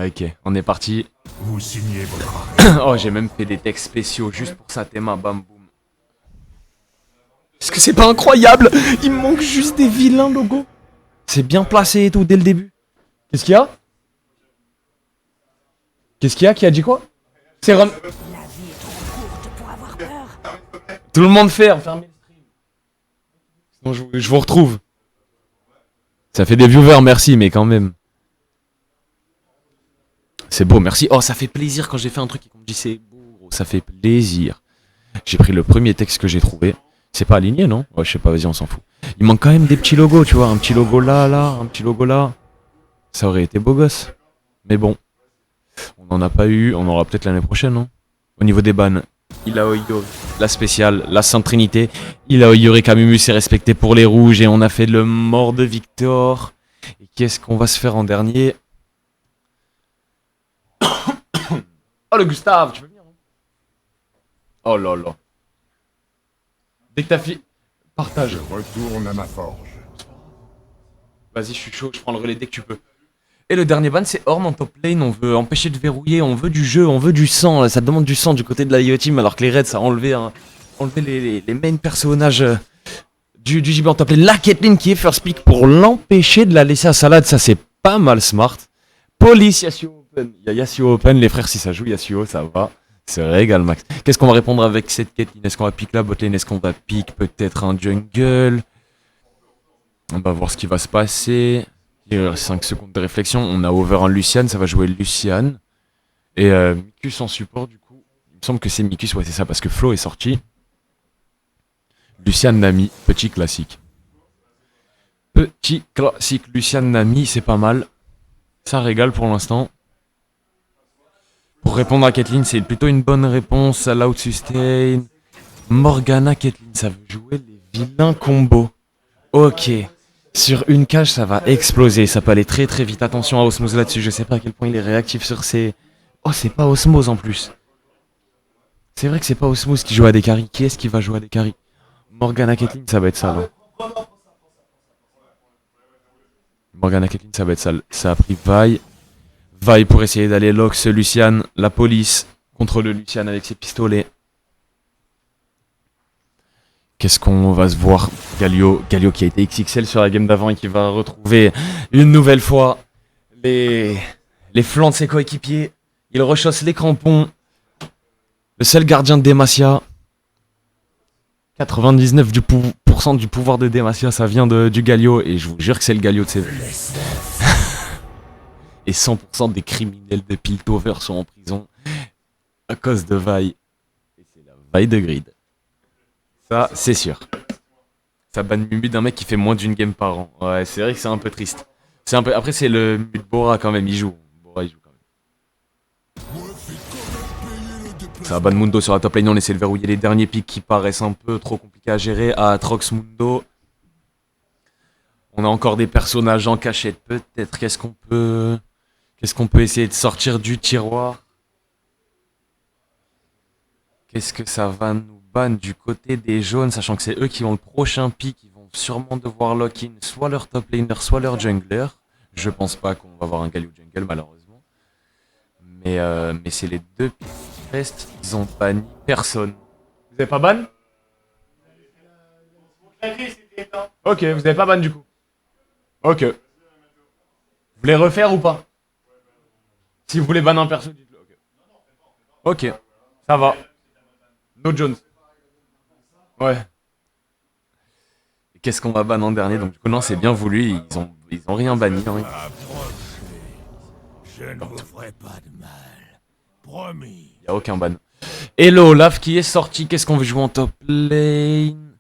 Ok, on est parti. Vous signez votre Oh, j'ai même fait des textes spéciaux juste pour ça, Théma, bam boum. Est-ce que c'est pas incroyable? Il me manque juste des vilains logos. C'est bien placé et tout dès le début. Qu'est-ce qu'il y a? Qu'est-ce qu'il y a? Qui a dit quoi? C'est Ron. La vie est trop courte pour avoir peur. Tout le monde fait, fermez le stream. Sinon je vous retrouve. Ça fait des viewers, merci, mais quand même. C'est beau, merci. Oh, ça fait plaisir quand j'ai fait un truc et qu'on me dit c'est beau. Ça fait plaisir. J'ai pris le premier texte que j'ai trouvé. C'est pas aligné, non? Ouais, je sais pas, vas-y, on s'en fout. Il manque quand même des petits logos, tu vois. Un petit logo là, un petit logo là. Ça aurait été beau gosse. Mais bon. On n'en a pas eu. On aura peut-être l'année prochaine, non? Au niveau des bans. Ilaoyo, la spéciale, la Sainte Trinité. Ilaoyo Kamumus est respecté pour les rouges et on a fait le mort de Victor. Et qu'est-ce qu'on va se faire en dernier? Oh le Gustave, tu veux venir? Oh là là. Dès que t'as fini, partage. Je retourne à ma forge. Vas-y, je suis chaud, je prends le relais dès que tu peux. Et le dernier ban, c'est Orm en top lane. On veut empêcher de verrouiller, on veut du jeu, on veut du sang. Ça demande du sang du côté de la IO Team, alors que les Reds, ça a enlevé les main personnages du JB en top lane. La Caitlyn qui est first pick pour l'empêcher de la laisser à salade. Ça, c'est pas mal smart. Police, Yasuo Open. Il y a Yasuo Open, les frères, si ça joue Yasuo, ça va. C'est régal, Max. Qu'est-ce qu'on va répondre avec cette Caitlyn? Est-ce qu'on va pick la botlane? Est-ce qu'on va pick peut-être un jungle? On va voir ce qui va se passer. Il reste 5 secondes de réflexion. On a over un Lucian, ça va jouer Lucian. Et Mikus en support, du coup. Il me semble que c'est Mikus, ouais, c'est ça, parce que Flo est sorti. Lucian Nami, petit classique. Petit classique, Lucian Nami, c'est pas mal. Ça régale pour l'instant. Pour répondre à Caitlyn, c'est plutôt une bonne réponse à l'out sustain. Morgana, Caitlyn, ça veut jouer les vilains combos. Ok. Sur une cage, ça va exploser. Ça peut aller très très vite. Attention à Osmose là-dessus. Je sais pas à quel point il est réactif sur ses... Oh, c'est pas Osmose en plus. C'est vrai que c'est pas Osmose qui joue à des carries. Qui est-ce qui va jouer à des carries? Morgana Caitlyn, ça va être ça, là. Morgana Caitlyn, ça va être ça. Ça a pris Vi. Vi pour essayer d'aller lock ce Lucian. La police contre le Lucian avec ses pistolets. Qu'est-ce qu'on va se voir? Galio qui a été XXL sur la game d'avant et qui va retrouver une nouvelle fois les flancs de ses coéquipiers. Il rechausse les crampons. Le seul gardien de Demacia. 99% du pouvoir de Demacia, ça vient du Galio. Et je vous jure que c'est le Galio de ses... Et 100% des criminels de Piltover sont en prison à cause de Vi. Et c'est la Vi de Grid. Ça, c'est sûr. Ça banne Mumu d'un mec qui fait moins d'une game par an. Ouais, c'est vrai que c'est un peu triste. C'est un peu... Après, c'est le Mumu de Bora quand même, il joue. Bora, il joue quand même. Ça banne Mundo sur la top lane, on essaie de verrouiller les derniers pics qui paraissent un peu trop compliqués à gérer. À Atrox Mundo. On a encore des personnages en cachette, peut-être. Qu'est-ce qu'on peut essayer de sortir du tiroir? Qu'est-ce que ça va nous ban du côté des jaunes, sachant que c'est eux qui ont le prochain pick, ils vont sûrement devoir lock-in soit leur top laner, soit leur jungler. Je pense pas qu'on va avoir un Galio jungle malheureusement. Mais c'est les deux picks qui restent, ils ont banni personne. Vous avez pas ban? Ok, vous avez pas ban du coup. Ok. Vous voulez refaire ou pas? Si vous voulez ban un perso, dites-le. Ok, ça va. No Jones. Ouais. Qu'est-ce qu'on va ban en dernier? Donc du coup non, c'est bien voulu, ils ont rien banni. Hein. Je ne vous ferai pas de mal. Promis. Y a aucun ban. Hello, Olaf qui est sorti. Qu'est-ce qu'on veut jouer en top lane?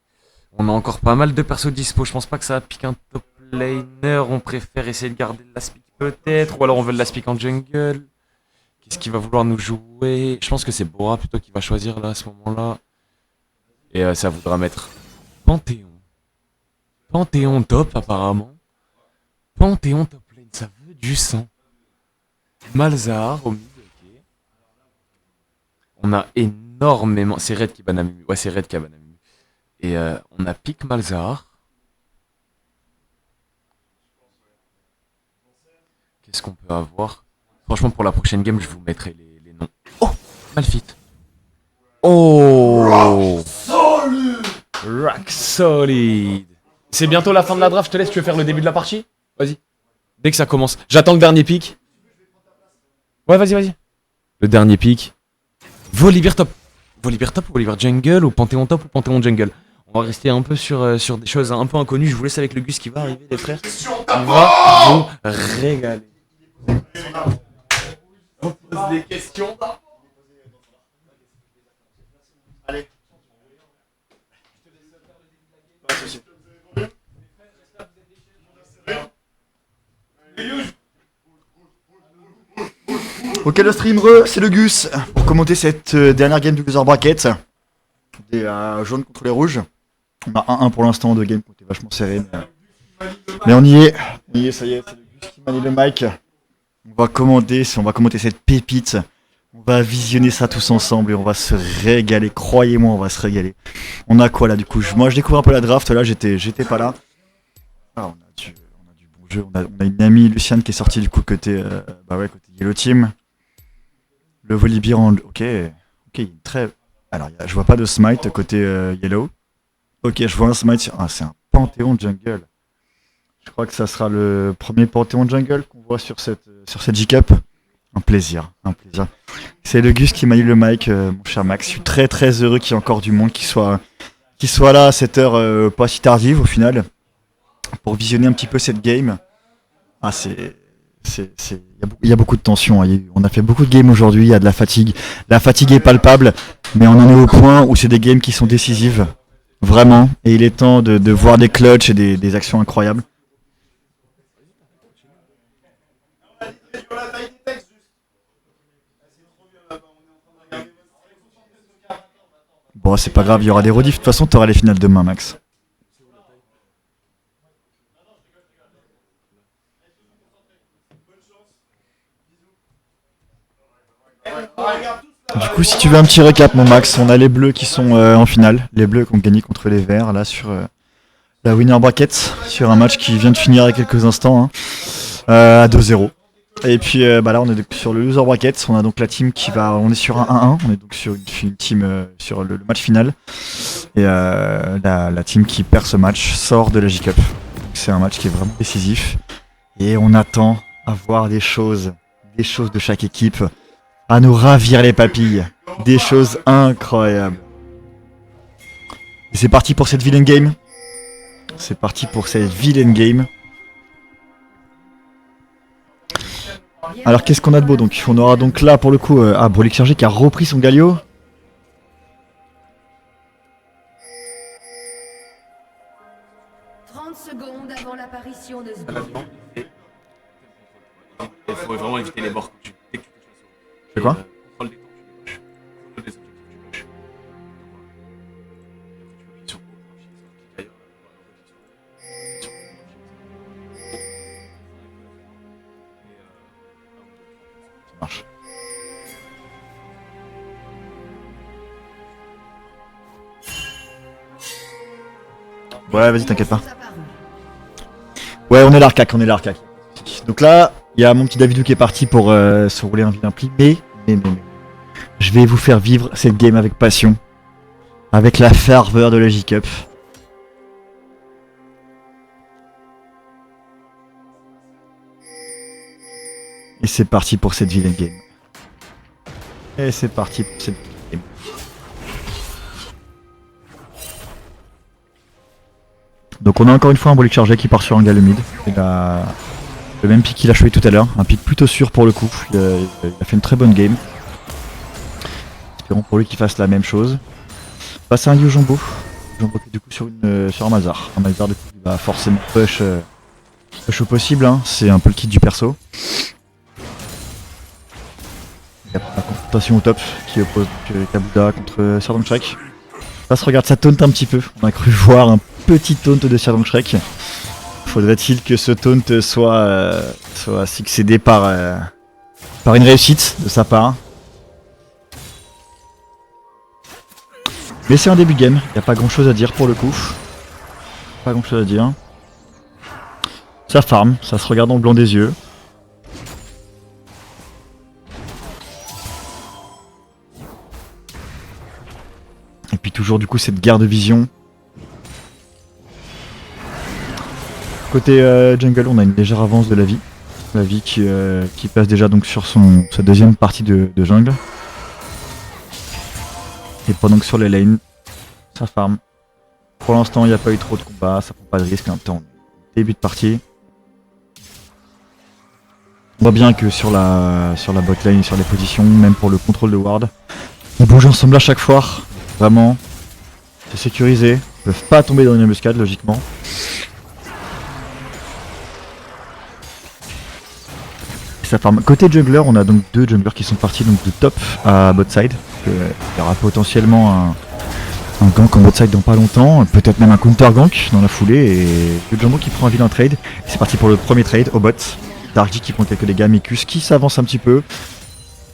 On a encore pas mal de persos dispo. Je pense pas que ça va piquer un top laner. On préfère essayer de garder le last pick peut-être. Ou alors on veut le last pick en jungle. Qu'est-ce qu'il va vouloir nous jouer? Je pense que c'est Bora plutôt qui va choisir là à ce moment-là. Et ça voudra mettre Panthéon. Panthéon top apparemment. Panthéon top lane, ça veut du sang. Malzahar au milieu, ok. On a énormément... C'est Red qui banne Mumu. Ouais, c'est Red qui a banne Mumu. Et on a pick Malzahar. Qu'est-ce qu'on peut avoir? Franchement, pour la prochaine game, je vous mettrai les noms. Oh, Malfit. Oh, Rock solid. C'est bientôt la fin de la draft, je te laisse, tu veux faire le début de la partie? Vas-y. Dès que ça commence. J'attends le dernier pick. Ouais, vas-y. Le dernier pick. Volibear top. Volibear top ou Volibear jungle ou Panthéon top ou Panthéon jungle? On va rester un peu sur des choses un peu inconnues. Je vous laisse avec le Gus qui va arriver, les frères. On va vous régaler. On pose des questions. Allez. Ok le stream c'est le Gus pour commenter cette dernière game du loser bracket. Des jaunes contre les rouges. On a 1-1 pour l'instant, deux games qui ont été vachement serrés. Mais on y est, ça y est, c'est le Gus qui manie le mic. On va commenter cette pépite. On va visionner ça tous ensemble et on va se régaler. Croyez-moi, on va se régaler. On a quoi là du coup? Moi je découvre un peu la draft, là j'étais pas là. Ah, on a du bon jeu. On a une amie Luciane qui est sortie du coup côté côté Yellow Team. Le Volibear en... Ok, très... Alors je vois pas de smite côté Yellow. Ok, je vois un smite. Ah, c'est un Panthéon jungle. Je crois que ça sera le premier Panthéon jungle qu'on voit sur cette J-Cup. Un plaisir. C'est le Gus qui manie le mic, mon cher Max. Je suis très très heureux qu'il y ait encore du monde qui soit là à cette heure pas si tardive au final. Pour visionner un petit peu cette game. Ah, il y a beaucoup de tension. Hein. On a fait beaucoup de games aujourd'hui, il y a de la fatigue. La fatigue est palpable, mais on en est au point où c'est des games qui sont décisives. Vraiment. Et il est temps de voir des clutches et des actions incroyables. Bon, c'est pas grave, il y aura des rediffs. De toute façon, t'auras les finales demain, Max. Du coup, si tu veux un petit récap, mon Max, on a les bleus qui sont en finale. Les bleus qui ont gagné contre les verts, là, sur la winner bracket, sur un match qui vient de finir il y a quelques instants, hein, à 2-0. Et puis là, on est sur le loser bracket. On a donc la team on est sur un 1-1. On est donc sur une team sur le match final. Et la team qui perd ce match sort de la J-Cup. C'est un match qui est vraiment décisif. Et on attend à voir des choses de chaque équipe. À nous ravir les papilles. Des choses incroyables. Et c'est parti pour cette vilaine game. Alors qu'est-ce qu'on a de beau donc? On aura donc là pour le coup Brolik Chargé qui a repris son Galio. Secondes avant l'apparition de ce Il faut vraiment éviter les bords. C'est quoi? Ça marche. Ouais, vas-y, t'inquiète pas. Ouais, on est l'arcac. Donc là, il y a mon petit Davidou qui est parti pour se rouler un vilain pli, mais je vais vous faire vivre cette game avec passion, avec la ferveur de la J-Cup. Et c'est parti pour cette vilaine game. Donc on a encore une fois un Brolik Chargé qui part sur un Galomide. Il a le même pick qu'il a choisi tout à l'heure, un pick plutôt sûr pour le coup. Il a fait une très bonne game. Espérons pour lui qu'il fasse la même chose. Passe à un Yu Jumbo. Jumbo qui est du coup sur un Malzar. Un Malzar du coup il va forcément push au possible, hein. C'est un peu le kit du perso. Il y a la confrontation au top qui oppose Kabuda contre Serdang Shrek. Là, regarde, ça taunt un petit peu. On a cru voir un petit taunt de Serdang Shrek. Faudrait-il que ce taunt soit succédé par une réussite de sa part. Mais c'est un début de game, il n'y a pas grand chose à dire pour le coup. Pas grand chose à dire. Ça farm, ça se regarde dans le blanc des yeux. puis toujours du coup cette guerre de vision. Côté jungle, on a une légère avance de la vie. La vie qui passe déjà donc sur sa deuxième partie de jungle. Et pendant que sur les lanes, ça farm. Pour l'instant, il n'y a pas eu trop de combats, ça prend pas de risque. En même temps, début de partie. On voit bien que sur la bot lane, sur les positions, même pour le contrôle de ward, ils bougent ensemble à chaque fois. Vraiment, c'est sécurisé. Ils peuvent pas tomber dans une embuscade, logiquement. Ça farm. Côté jungler, on a donc deux junglers qui sont partis donc de top à bot side. Il y aura potentiellement un gank en bot side dans pas longtemps, peut-être même un counter gank dans la foulée, et le Jumbo qui prend un vilain trade. C'est parti pour le premier trade au bot. Darkji qui prend quelques dégâts, Mikus qui s'avance un petit peu.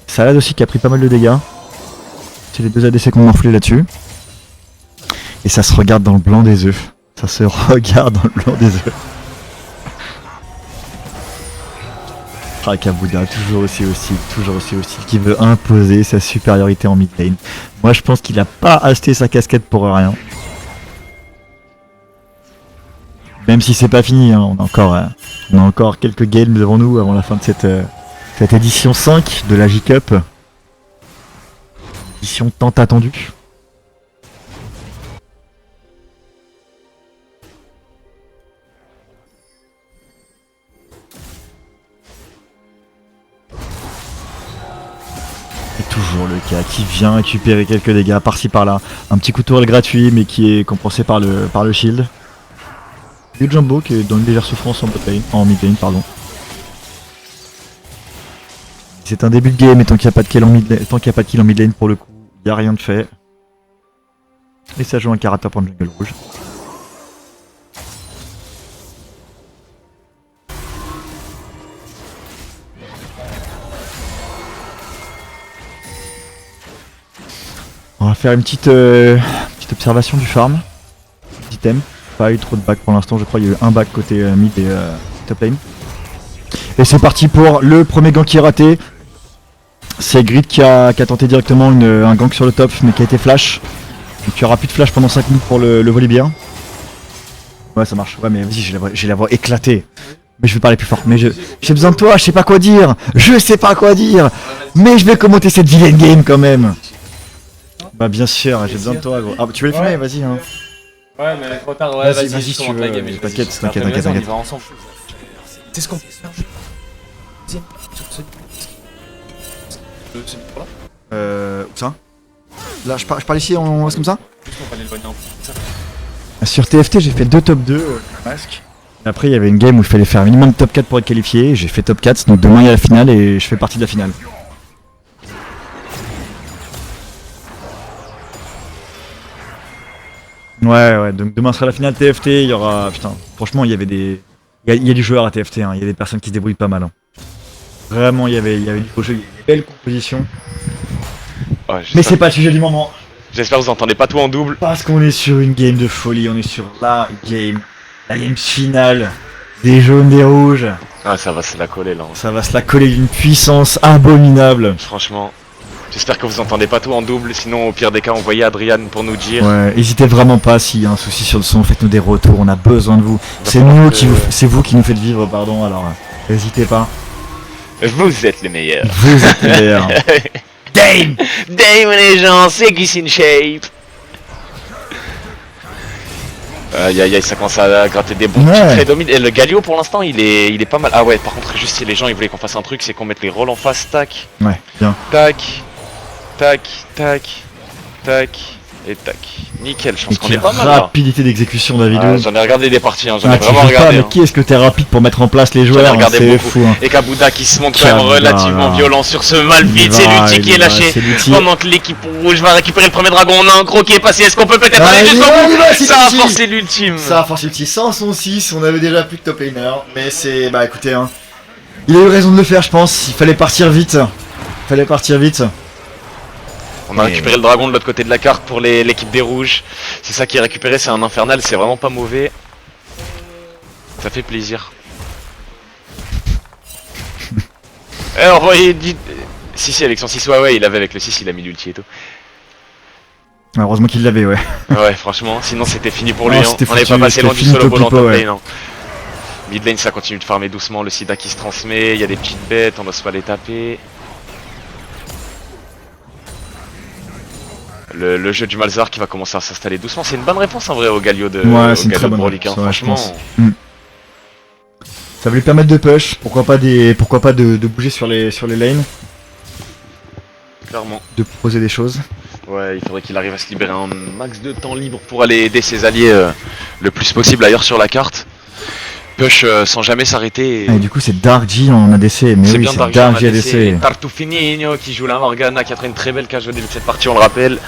Salad aussi qui a pris pas mal de dégâts. C'est les deux ADC qu'on morflé là-dessus. Et ça se regarde dans le blanc des œufs. Ça se regarde dans le blanc des œufs. Rakabouda, toujours aussi hostile, qui veut imposer sa supériorité en mid lane. Moi je pense qu'il a pas acheté sa casquette pour rien. Même si c'est pas fini, hein, on a encore quelques games devant nous avant la fin de cette édition 5 de la J-Cup. Édition tant attendue. Toujours le cas qui vient récupérer quelques dégâts par-ci par-là. Un petit coup de tourelle gratuit mais qui est compensé par le shield. Et le Jumbo qui est dans une légère souffrance en mid lane, pardon. C'est un début de game et tant qu'il n'y a pas de kill en mid lane, pour le coup, il n'y a rien de fait. Et ça joue un Karata pour le jungle rouge. On va faire une petite observation du farm. Petit item. Pas eu trop de back pour l'instant, je crois. Il y a eu un back côté mid et top lane. Et c'est parti pour le premier gank qui est raté. C'est Grid qui a tenté directement un gank sur le top, mais qui a été flash. Donc il n'y aura plus de flash pendant 5 minutes pour le Volibear. Ouais, ça marche. Ouais, mais vas-y, j'ai la voix éclatée. Mais je vais parler plus fort. Mais j'ai besoin de toi, je sais pas quoi dire. Je sais pas quoi dire. Mais je vais commenter cette vilaine game quand même. Bah bien sûr, j'ai besoin de toi gros. Ah bah tu veux les filmer, vas-y hein. Ouais mais trop tard, ouais vas-y si tu veux, t'inquiète. On y va ensemble. C'est ce qu'on peut faire. Où ça? Là je parle ici, on reste comme ça? Sur TFT j'ai fait 2 top 2 masque. Après il y avait une game où il fallait faire minimum top 4 pour être qualifié, j'ai fait top 4, donc demain il y a la finale et je fais partie de la finale. Ouais, donc demain sera la finale TFT, il y aura... Putain, franchement, il y avait des... Il y a du joueur à TFT, hein. Il y a des personnes qui se débrouillent pas mal. Hein. Vraiment, il y avait du beau jeu, il y avait des belles compositions. Ouais, mais c'est pas le sujet du moment. J'espère que vous entendez pas tout en double. Parce qu'on est sur une game de folie, on est sur la game finale. Des jaunes, des rouges. Ah, ça va se la coller là. Ça va se la coller d'une puissance abominable. Franchement. J'espère que vous entendez pas tout en double, sinon au pire des cas envoyez Adrian pour nous dire. Ouais, hésitez vraiment pas s'il y a un souci sur le son, faites-nous des retours, on a besoin de vous. C'est vous qui nous faites vivre, pardon, alors n'hésitez pas. Vous êtes les meilleurs. Vous êtes les meilleurs. Dame les gens, c'est Guiss in shape. Aïe, ça commence à gratter des bons petits traits dominés. Et le Galio pour l'instant il est pas mal. Ah ouais, par contre juste si les gens ils voulaient qu'on fasse un truc, c'est qu'on mette les rôles en face, tac. Ouais, bien. Tac. Et tac. Nickel, je pense qu'on est pas mal là. Rapidité d'exécution David. J'en ai regardé des parties, hein. J'en ai vraiment regardé. Mais qui est-ce que t'es rapide pour mettre en place les joueurs? C'est fou. Et Kabouda qui se montre quand même relativement violent sur ce Malphite, c'est l'ulti qui est lâché. Pendant que l'équipe rouge va récupérer le premier dragon, on a un gros qui est passé, est-ce qu'on peut peut-être aller jusqu'au bout? Ça a forcé l'ultime. Ça a forcé l'ultime. Sans son 6, on avait déjà plus de top laner. Mais c'est... Bah écoutez, hein. Il a eu raison de le faire je pense, il fallait partir vite. On a récupéré le dragon de l'autre côté de la carte pour l'équipe des rouges. C'est ça qui est récupéré, c'est un infernal, c'est vraiment pas mauvais. Ça fait plaisir. Alors, voyez, Si, avec son 6, ouais, il avait avec le 6, il a mis l'ulti et tout. Heureusement qu'il l'avait, ouais. Ouais, franchement, sinon c'était fini pour lui. Non, Hein. c'était On n'est foutu, pas passé c'était loin du fini solo ball en Topipo, top ouais. lane. Hein. Mid lane, ça continue de farmer doucement. Le sida qui se transmet. Il y a des petites bêtes, on n'ose pas les taper. Le jeu du Malzahar qui va commencer à s'installer doucement. C'est une bonne réponse en vrai au Galio de Ouais, c'est une Galio très de bonne Brolik, hein. réponse, ouais, je Franchement, pense. Ça va lui permettre de push, pourquoi pas de bouger sur les lanes, clairement. de proposer des choses. Ouais, il faudrait qu'il arrive à se libérer un max de temps libre pour aller aider ses alliés le plus possible ailleurs sur la carte. Push sans jamais s'arrêter. Et du coup c'est Darkji en ADC, mais C'est oui bien c'est Darkji Darkji en ADC. ADC. Tartufinino qui joue la Morgana, qui a fait une très belle cage au début de cette partie, on le rappelle.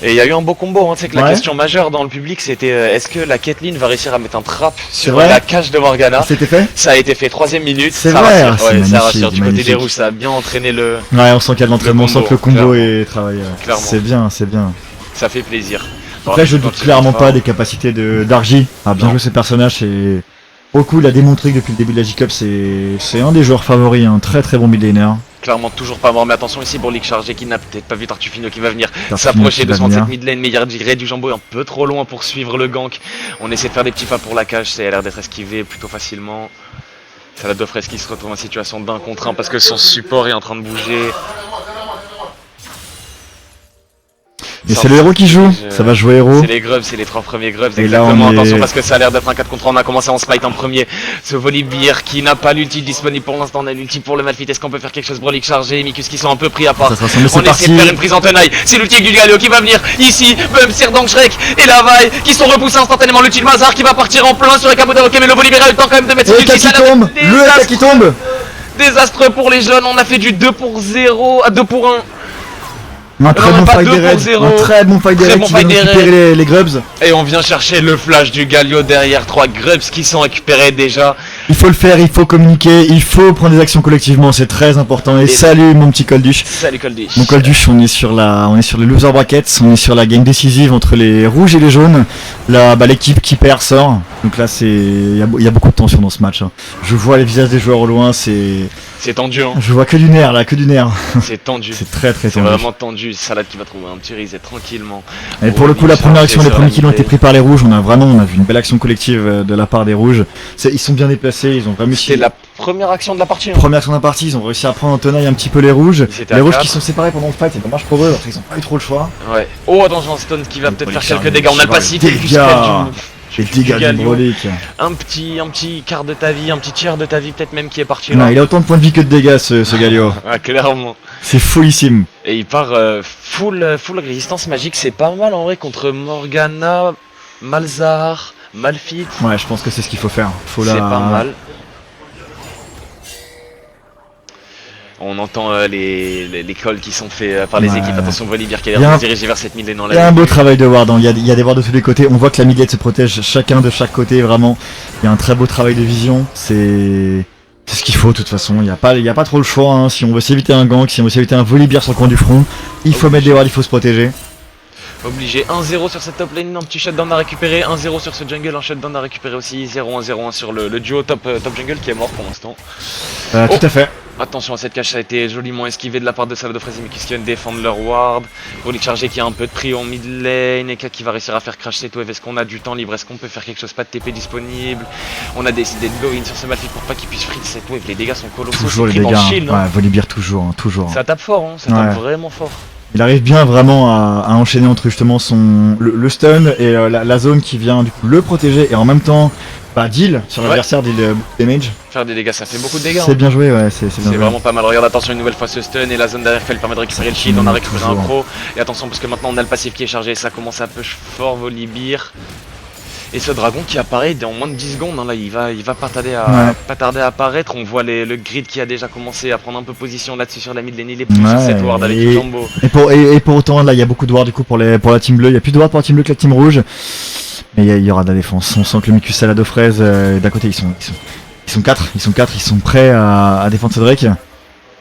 Et il y a eu un beau combo, hein. C'est que la Ouais. question majeure dans le public c'était est-ce que la Caitlyn va réussir à mettre un trap sur vrai la cage de Morgana. C'était fait. Ça a été fait, 3ème minute, C'est ça vrai, rassure, c'est ouais, ça magnifique, rassure du côté des magnifique. rouges, ça a bien entraîné le... Ouais, on sent qu'il y a de l'entraînement, on sent que le combo clairement. est travaillé. Clairement. C'est bien, c'est bien. Ça fait plaisir. Après je Quand doute il clairement rentre pas des capacités de Darkji à bien Non. jouer ce personnage, et au coup il a démontré que depuis le début de la J-Cup c'est un des joueurs favoris, un très très bon mid laner. Clairement toujours pas mort, mais attention ici pour Brolik chargé qui n'a peut-être pas vu Tartufino qui va venir Tartufino s'approcher qui va doucement de venir. cette mid lane, mais Ray du Jumbo est un peu trop loin pour suivre le gank. On essaie de faire des petits pas pour la cage, ça a l'air d'être esquivé plutôt facilement. Saladofres qui se retrouve en situation d'1 contre 1 parce que son support est en train de bouger. Et c'est le héros qui joue, ça va jouer héros. C'est les grubs, c'est les 3 premiers grubs, Et là, exactement. on est- Attention parce que ça a l'air d'être un 4 contre 1, on a commencé en smite en premier. Ce Volibear qui n'a pas l'ulti disponible pour l'instant, on a l'ulti pour le Malphite. Est-ce qu'on peut faire quelque chose? Brolik chargé, Mikus qui sont un peu pris à part. Ça se ressemble, c'est On essaie parti. de faire une prise en tenaille, c'est l'ulti du Galio qui va venir ici. Bum, Serdang, Shrek et la Vaille qui sont repoussés instantanément. L'ulti de Mazar qui va partir en plein sur les capots d'Avocat, mais le Volibear a eu le temps quand même de mettre Et son le ulti. qui Ça a l'air tombe, d'être le attaque qui tombe. Désastreux pour les jeunes, on a fait du 2 pour 0 à 2 pour 1. Un très Non, bon pas fight 2 des pour raids, 0. un très bon fight des Très raids bon qui vient fight des récupérer les grubs. Et on vient chercher le flash du Galio derrière, 3 grubs qui sont récupérés déjà. Il faut le faire, il faut communiquer, il faut prendre des actions collectivement, c'est très important. Et salut mon petit Colduche. Salut Coldish. Mon Colduche, on est sur les loser brackets, on est sur la game décisive entre les rouges et les jaunes. Là, l'équipe qui perd sort. Donc là, il y a beaucoup de tension dans ce match, hein. Je vois les visages des joueurs au loin, C'est tendu, hein. je vois que du nerf là, que du nerf. C'est tendu. C'est très très C'est tendu. vraiment tendu. Salade qui va trouver un petit reset tranquillement. Et pour le coup, la première action, les premiers kills ont été pris par les rouges. On a vu une belle action collective de la part des rouges. Ils sont bien déplacés, ils ont vraiment C'est la première action de la partie. Hein. première action de la partie, ils ont réussi à prendre en tenaille un petit peu les rouges. Ils étaient à Les rouges quatre. qui sont séparés pendant le fight, c'est dommage pour eux parce qu'ils ont pas eu trop le choix. Ouais. Oh attention Stone qui va peut-être faire Brolik, quelques dégâts. On a le Brolik, passif. dégâts. et plus près Les dégâts du Galio. Brolik. un petit quart de ta vie, un petit tiers de ta vie peut-être même qui est parti Non, là. il a autant de points de vie que de dégâts ce Galio. Ah, clairement. C'est follissime. Et il part full résistance magique. C'est pas mal en vrai contre Morgana, Malzahar, Malphite. Ouais, je pense que c'est ce qu'il faut faire. C'est pas mal. On entend les calls qui sont faits par les Ouais. équipes. Attention, Volibear qui a Il y a l'air un- de se diriger vers cette mid lane dans Il y a la un ligne. beau travail de ward, hein. Il y a des wards de tous les côtés. On voit que la mid lane se protège chacun de chaque côté, vraiment. Il y a un très beau travail de vision. C'est ce qu'il faut de toute façon. Il y a pas trop le choix, hein. Si on veut s'éviter un gank, si on veut s'éviter un Volibear sur le coin du front, il faut mettre des wards, il faut se protéger. Obligé. 1-0 sur cette top lane, un petit shutdown à récupérer. 1-0 sur ce jungle, un shutdown à récupérer aussi. 0-1-0-1 sur le duo top jungle qui est mort pour l'instant. Oh. Tout à fait. Attention à cette cache, ça a été joliment esquivé de la part de Saladofres et Mikus qui viennent défendre leur ward. Brolik chargé qui a un peu de prix en mid lane. Eka qui va réussir à faire crash cette wave. Est-ce qu'on a du temps libre? Est-ce qu'on peut faire quelque chose? Pas de TP disponible. On a décidé de go in sur ce Malphite pour pas qu'il puisse free cette wave. Les dégâts sont colossaux. Toujours c'est les pris dégâts. dans le shield, hein. Ouais, Volibear toujours, hein, toujours. Ça tape fort, hein. Ça Ouais. tape vraiment fort. Il arrive bien vraiment à enchaîner entre justement le stun et la zone qui vient du coup le protéger et en même temps deal sur Ouais. l'adversaire, deal damage. Faire des dégâts, ça fait beaucoup de dégâts. C'est hein. bien joué, ouais, c'est bien C'est joué. vraiment pas mal. Regarde, attention, une nouvelle fois ce stun et la zone derrière qui lui permet de récupérer le shield. On a récupéré un Toujours. pro. Et attention, parce que maintenant on a le passif qui est chargé. Ça commence à push fort, Volibear. Et ce dragon qui apparaît en moins de 10 secondes. Hein, là, il va pas tarder à apparaître. On voit le grid qui a déjà commencé à prendre un peu position là-dessus sur la mid lane. Il est plus sur Ouais, cette ward avec et- Jumbo. Et pour autant, là, il y a beaucoup de wards du coup pour la team bleue. Il y a plus de wards pour la team bleue que la team rouge. Mais il y aura de la défense. On sent que le Mikus salade aux fraises, d'un côté, ils sont 4. Ils sont prêts à défendre Cédric.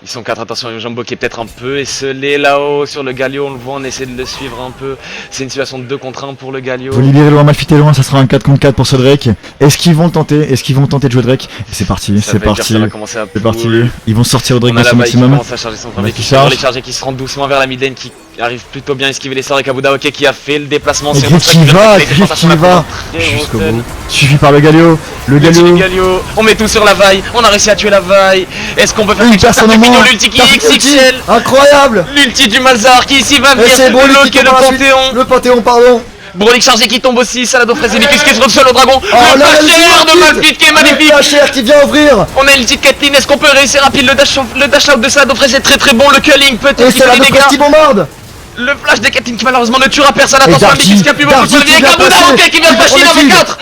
Ils sont 4, attention, il y a Jumbo qui est peut-être un peu esselé là-haut sur le Galio, on le voit, on essaie de le suivre un peu. C'est une situation de 2 contre 1 pour le Galio. Faut libérer loin, Malphite est loin, ça sera un 4 contre 4 pour Cédric. Est-ce qu'ils vont tenter de jouer Drake? Et c'est parti, Ça c'est veut dire parti. ça va commencer à C'est parti. pull. Ils vont sortir au Drake On a au la balle qui maximum. commence à charger son premier qui qui charge. les charger qui se rendent doucement vers la mid lane qui Il arrive plutôt bien à esquiver les sorts avec Abuda Ok qui a fait le déplacement. Et C'est Griff pour ça qui qu'il va, les Griff défenseurs qui sur la va cour. Très jusqu'au gros stun. bout. Suivi par le Galio. Le L'ulti du Galio. Galio. On met tout sur la vaille. On a réussi à tuer la vaille. Est-ce qu'on peut faire Une quelque chose? personne en Perfecto, moins. l'ulti qui est XXL. Incroyable. L'ulti du Malzahar qui ici va Et venir c'est Broly qui bloquer tombe le par la suite. Panthéon. Le Panthéon, pardon. Broly chargé qui tombe aussi. Salado Frézélicus qui se retrouve seul au dragon. Oh Le là, flasher de Malphite qui est magnifique. Le flasher qui vient ouvrir. On a l'ulti de Kathleen. Est-ce qu'on peut réussir rapide le dash out de Salado Fréz est très très bon. Le culling Et peut-être qui c'est fait la des dégâts. qui bombarde. Le flash de Kathleen qui malheureusement ne tuera personne. Attention à Darky, Mikis qui a plus beaucoup Darky sur le qui vie avec vient Abuda passer, Ok qui vient qui va flasher prendre dans le le kill. 4.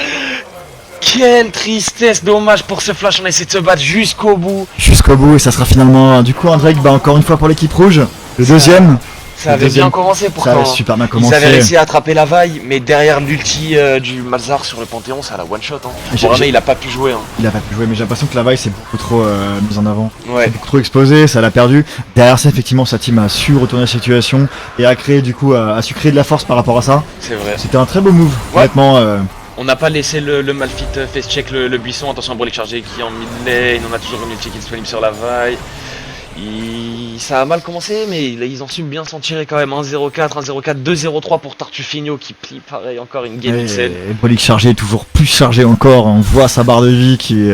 Quelle tristesse, dommage pour ce flash. On a essayé de se battre jusqu'au bout. Jusqu'au bout et ça sera finalement du coup un Drake encore une fois pour l'équipe rouge. Le deuxième. Ça avait deuxième, bien commencé Ça pourtant. avait super bien Ils commencé. avaient réussi à attraper la vaille, mais derrière l'ulti du Malzahar sur le Panthéon, ça a la one shot. Hein. J'ai- Vraiment, il a pas pu jouer. Hein. Il a pas pu jouer mais j'ai l'impression que la vaille c'est beaucoup trop mise en avant. Ouais. Beaucoup trop exposé, ça l'a perdu. Derrière ça effectivement sa team a su retourner la situation et a créé du coup a su créer de la force par rapport à ça. C'est vrai. C'était un très beau move. Ouais. Honnêtement On n'a pas laissé le Malphite face check le buisson. Attention à Broly chargé qui est en mid lane. On a toujours une ulti qui est disponible sur la vaille. Ça a mal commencé, mais ils ont su bien s'en tirer quand même. 1-0-4, 1-0-4, 2-0-3 pour Tartufino qui plie pareil encore une game XL. et Broly chargé, toujours plus chargé encore. On voit sa barre de vie qui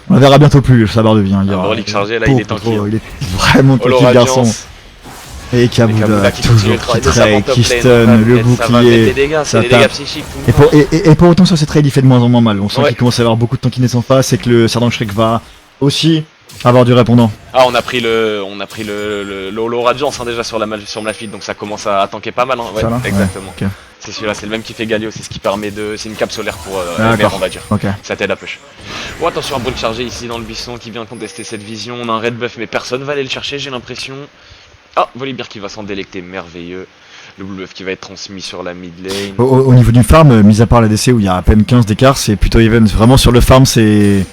on la verra bientôt plus sa barre de vie. Hein. Il y aura- Broly chargé là, il est beaucoup tranquille. trop, il est vraiment Holo tranquille garçon. Radiance. Et Kabuda Kabuda qui continue toujours le travail qui de sa trade, top qui lane, stun, ça va le mettre- ça va mettre bouclier. des dégâts, ça c'est des dégâts tape. psychiques tout Et le temps. pour autant sur cette trade il fait de moins en moins mal. On sent Ouais. qu'il commence à avoir beaucoup de tankiness en face et que le Serdang Shrek va aussi avoir du répondant. Ah, on a pris le Holo Radiance hein, déjà sur Malphite, donc ça commence à tanker pas mal. Hein. Ouais, Ça, là exactement. Ouais, ok. C'est celui-là, c'est le même qui fait Galio, c'est ce qui permet de. C'est une cape solaire pour D'accord. MR, on va dire. Ok. Ça t'aide à push. Bon, attention à Broly chargé ici dans le buisson qui vient contester cette vision. On a un red buff, mais personne va aller le chercher, j'ai l'impression. Ah, Volibear qui va s'en délecter, merveilleux. Le blue buff qui va être transmis sur la mid lane. Au niveau du farm, mis à part la DC où il y a à peine 15 d'écart, c'est plutôt even. Vraiment sur le farm c'est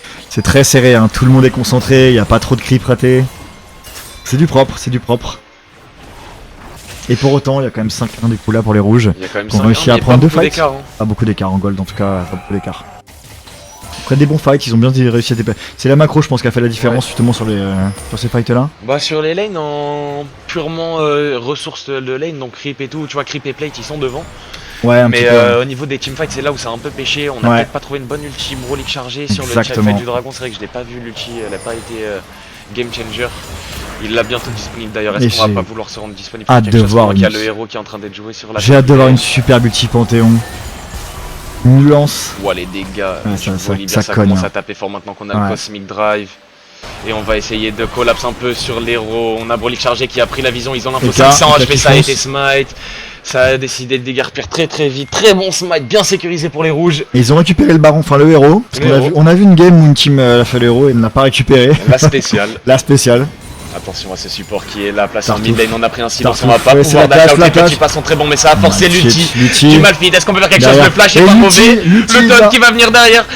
très serré, hein. Tout le monde est concentré, il n'y a pas trop de creep ratés. C'est du propre, c'est du propre. Et pour autant, il y a quand même 5-1 du coup là pour les rouges. Il y a quand même On 5 réussit à prendre deux fights. d'écart. Hein. Pas beaucoup d'écart en gold en tout cas, pas beaucoup d'écart. Après des bons fights, ils ont bien réussi à déplacer. C'est la macro je pense qui a fait la différence justement sur ces fights là. Bah sur les lanes en purement ressources de lane, donc creep et tout, tu vois creep et plate ils sont devant. Ouais un Mais petit peu. au niveau des teamfights c'est là où ça a un peu pêché, on a Ouais. peut-être pas trouvé une bonne ulti Broly chargée sur le Exactement. fight du dragon, c'est vrai que je l'ai pas vu l'ulti, elle a pas été game changer. Il l'a bientôt disponible d'ailleurs, Et est-ce qu'on j'ai va pas vouloir se rendre disponible hâte pour quelque de chose voir pendant qu'il y a une- le héros qui est en train d'être joué sur la J'ai hâte de voir une top super ulti Panthéon. Nuance. lane. Ouah les dégâts, Ouais, du ça Volibear, ça cogne, commence hein. à taper fort maintenant qu'on a Ouais. le Cosmic Drive. Et on va essayer de collapse un peu sur l'héros. On a Broly chargé qui a pris la vision, ils ont l'info Eka, 500 Eka HP, qui ça a fonce. été smite. Ça a décidé de dégarpir très très vite. Très bon smite, bien sécurisé pour les rouges. Et ils ont récupéré le baron, enfin le héros. Parce Le qu'on a héros. vu, on a vu une game où une team a fait le héros et ne l'a pas récupéré. La spéciale. La spéciale. Attention à ce support qui est là, placé en Tartouffe. mid lane. On a pris un silence, on Tartouffe. va pas Ouais, pouvoir c'est la dash out. clash, Les la petits clash. pas sont très bons, mais ça a forcé l'ulti L'ulti. du Malphite. Est-ce qu'on peut faire quelque chose? Derrière. Le flash est Et pas mauvais. l'ulti, Le là. Todd qui va venir derrière.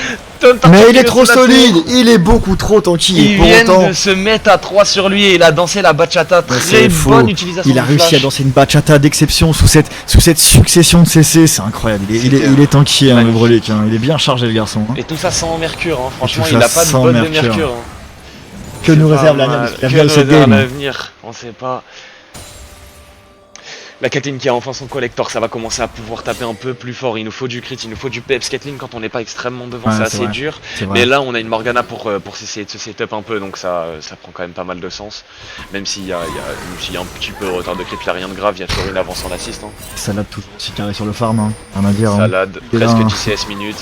Todd Mais il est Tartouffe trop sur la tour. solide, il est beaucoup trop tanky. Et Ils pour viennent autant, de se mettre à 3 sur lui et il a dansé la bachata. mais Très c'est faux. bonne utilisation Il a du réussi à flash. danser une bachata d'exception sous cette succession de CC, c'est incroyable. Il est tanky, hein, le magnifique. Brolic, hein. Il est bien chargé le garçon. Hein. Et tout ça sans Mercure, hein. franchement tout il ça a pas de sans bonne de Mercure. Mercure. Hein. Que nous C'est réserve pas l'avenir mal. l'avenir Que de nous cette réserve game. l'avenir, on sait pas. La Kathleen qui a enfin son collector, ça va commencer à pouvoir taper un peu plus fort. Il nous faut du crit, il nous faut du peps. Kathleen, quand on n'est pas extrêmement devant, Ouais, c'est c'est assez vrai. dur. C'est vrai. Mais là, on a une Morgana pour essayer de se setup un peu, donc ça prend quand même pas mal de sens. Même s'il y a un petit peu de retard de clip, il n'y a rien de grave, il y a toujours une avance en assist. Hein. Salade toujours aussi carré sur le farm, hein. Rien à dire. Hein. Salade, Et presque là, 10 CS minutes.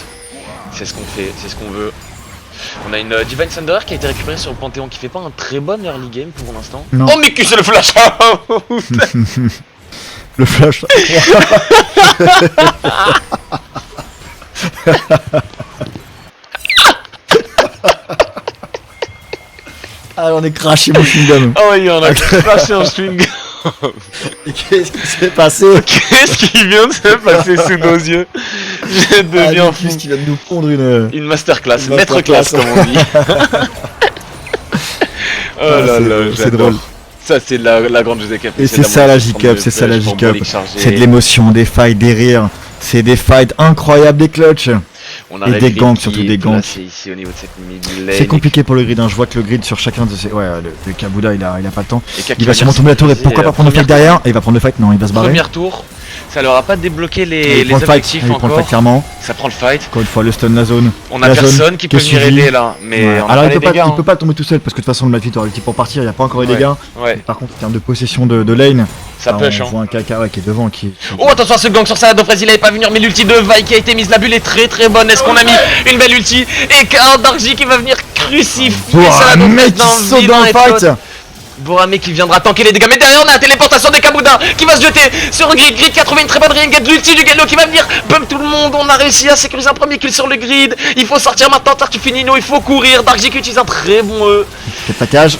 C'est ce qu'on fait, c'est ce qu'on veut. On a une Divine Thunderer qui a été récupérée sur le Panthéon qui fait pas un très bon early game pour l'instant. Non. Oh mais que c'est le flash. Le flash. Ah, on est craché mon chewing-gum. Oh il y en a flashé un string. Qu'est-ce qui s'est passé? Qu'est-ce qui vient de se passer sous nos yeux? Je deviens en fou. plus, il va nous pondre une. Une masterclass, Une maître class comme on dit. Oh Ah, là c'est- là, c'est j'adore. drôle. Ça c'est la grande José Cup. Et c'est ça la J-Cup, c'est ça la J-Cup. C'est de l'émotion, des fights, des rires. C'est des fights incroyables, des clutches. On a Et des Red Green ganks, qui surtout est des ganks. placé ici au niveau de cette mid lane. C'est compliqué pour le grid, hein. Je vois que le grid sur chacun de ces... Ouais, le Kabuda il a pas le temps. Et Kak Il qui va sûrement venir tomber la tour et se pourquoi pas poser, prendre le fight premier derrière. Et il va prendre le fight, non il va se barrer. Premier tour, ça leur a pas débloqué Il les prend le fight, objectifs il prend le encore. fight clairement. Ça prend le fight. Encore une fois le stun, la zone. On a La personne zone qui qui peut est venir suivie. aider là. Mais Ouais. on a Alors pas il les peut pas, dégâts, il peut pas tomber tout seul parce que de toute façon le Malphite aurait été pour partir, il n'y a pas encore les Ouais. dégâts. hein. Ouais, Par contre en termes de possession de lane, ça là, push on hein. voit un KK ouais, qui est devant qui... Oh attention à ce gang sur Salad of Fraise, il avait pas venir mais l'ulti de Vi qui a été mise, la bulle est très bonne. Est-ce qu'on a mis une belle ulti? Et Darkji qui va venir crucifier Salad of mec Fraise qui dans saute le vide, dans le headshot. fight. Borame qui viendra tanker les dégâts, mais derrière on a la téléportation des Kabuda qui va se jeter sur Grid. Grid qui a trouvé une très bonne ring, l'ulti du Galio qui va venir bump tout le monde. On a réussi à sécuriser un premier kill sur le grid. Il faut sortir maintenant, Tartufinino, il faut courir. Darkji qui utilise un très bon Quel package.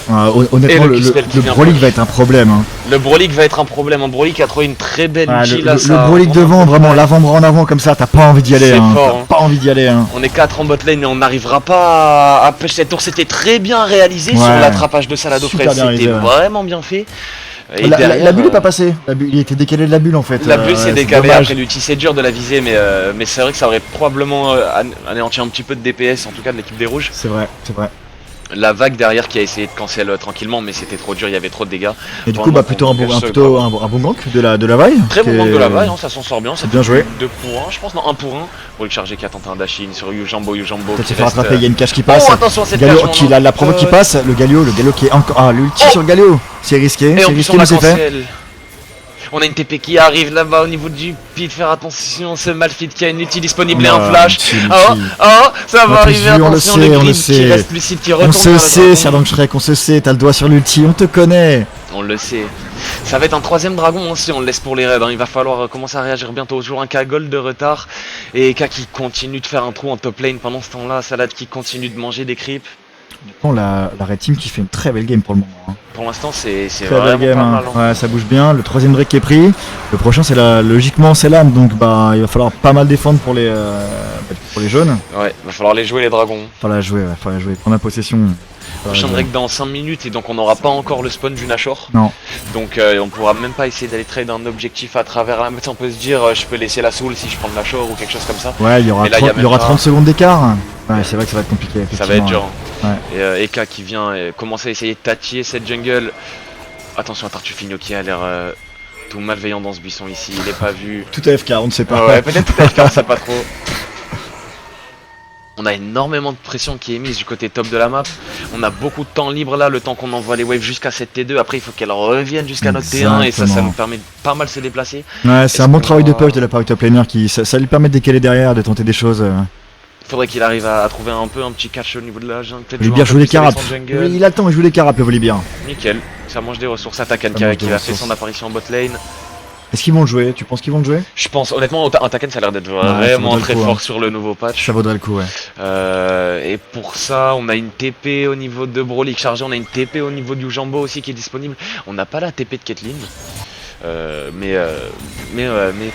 Honnêtement Et le Q-spell qui vient Broly push. va être un problème. Hein. Le Broly va être un problème. Un Broly qui a trouvé une très belle Ouais, ulti le là. ça- Broly on a devant, un peu vraiment mal. l'avant-bras en avant comme ça, t'as pas envie d'y aller. C'est Hein. fort, T'as pas envie d'y aller. Hein. On est 4 en bot lane et on n'arrivera pas à push cette tour. C'était très bien réalisé sur Ouais. l'attrapage de Salado Super Fraise. bien réalisé, C'était ouais. vraiment bien fait. Et La derrière, bulle est pas passée. Il était décalé de la bulle en fait. La bulle s'est c'est décalée dommage. après l'ulti, c'est dur de la viser, mais c'est vrai que ça aurait probablement anéanti un petit peu de DPS, en tout cas de l'équipe des rouges. C'est vrai, c'est vrai. La vague derrière qui a essayé de cancel tranquillement, mais c'était trop dur, il y avait trop de dégâts. Et du coup, Vraiment, bah plutôt on un bon, cache un bon gank de la vaille. Très bon qui manque est- de la vaille, hein, ça s'en sort bien. bien joué. 2 pour 1, je pense, non 1 pour 1. Pour le charger qui a tenté un dash-in sur Yujambo Peut-être qui se faire reste, attraper, il y a une cage qui passe. Oh attention à cette Galio cage, qui on a- la promo qui passe, le Galio qui est encore. Ah, l'ulti Oh sur Galio. C'est risqué, Et c'est en plus risqué, on mais a c'est fait. cancel. On a une TP qui arrive là-bas au niveau du pit, faire attention, ce Malphite qui a une ulti disponible et un flash. Oh, ça va Ouais, arriver, on le attention, sait, le on le grid qui sait. reste lucide, qui On retourne se vers le sait, dragon. Serdang Shrek, on se sait, t'as le doigt sur l'ulti, on te connaît. On le sait. Ça va être un 3ème dragon aussi, on le laisse pour les raids. Hein. Il va falloir commencer à réagir bientôt. Toujours un K-Gold de retard. Et K qui continue de faire un trou en top lane pendant ce temps-là. Salade qui continue de manger des creeps. Bon, la Red Team qui fait une très belle game pour le moment. Hein. Pour l'instant, c'est Très vraiment belle game, pas hein. mal. Hein. Ouais, ça bouge bien. Le 3ème Drake qui est pris. Le prochain, c'est logiquement, c'est l'âme. Donc, bah, il va falloir pas mal défendre pour les jaunes. Ouais, va falloir les jouer les dragons. Falloir jouer, prendre la possession. Prochain Drake dans 5 minutes et donc on n'aura pas encore le spawn du Nashor. Non. Donc on pourra même pas essayer d'aller trade un objectif à travers la map. On peut se dire je peux laisser la soul si je prends le Nashor ou quelque chose comme ça. Ouais, il y aura, Et là, 30, y a il y aura même 30 pas- secondes d'écart. Ouais, c'est vrai que ça va être compliqué. Ça va être dur. Ouais. Et Eka qui vient commencer à essayer de tatiller cette jungle. Attention à Tartufinio qui a l'air tout malveillant dans ce buisson ici. Il est pas vu. Tout AFK, on ne sait pas. Ouais, peut-être tout AFK, on sait pas trop. On a énormément de pression qui est mise du côté top de la map. On a beaucoup de temps libre là, le temps qu'on envoie les waves jusqu'à cette T2. Après, il faut qu'elles reviennent jusqu'à notre T1 et ça Exactement. nous permet de pas mal se déplacer. Ouais, c'est Est-ce un bon qu'on travail de va- push de la part du top laner qui ça lui permet de décaler derrière, de tenter des choses. Faudrait qu'il arrive à trouver un peu un petit catch au niveau de la jungle. Peut-être Volibear un joue peu les plus avec carapes. son jungle. Il a le temps, il joue les carapes le Volibear. Nickel, ça mange des ressources. Atakan Ça mange qui des a fait ressources. son apparition en bot lane. Est-ce qu'ils vont le jouer? Tu penses qu'ils vont le jouer? Je pense, honnêtement, Atakan ça a l'air d'être ça vraiment vaudrait le très coup, fort hein. sur le nouveau patch. Ça vaudrait le coup, ouais. Et pour ça, on a une TP au niveau de Broly chargé, on a une TP au niveau du Jambo aussi qui est disponible. On n'a pas la TP de Caitlyn. Mais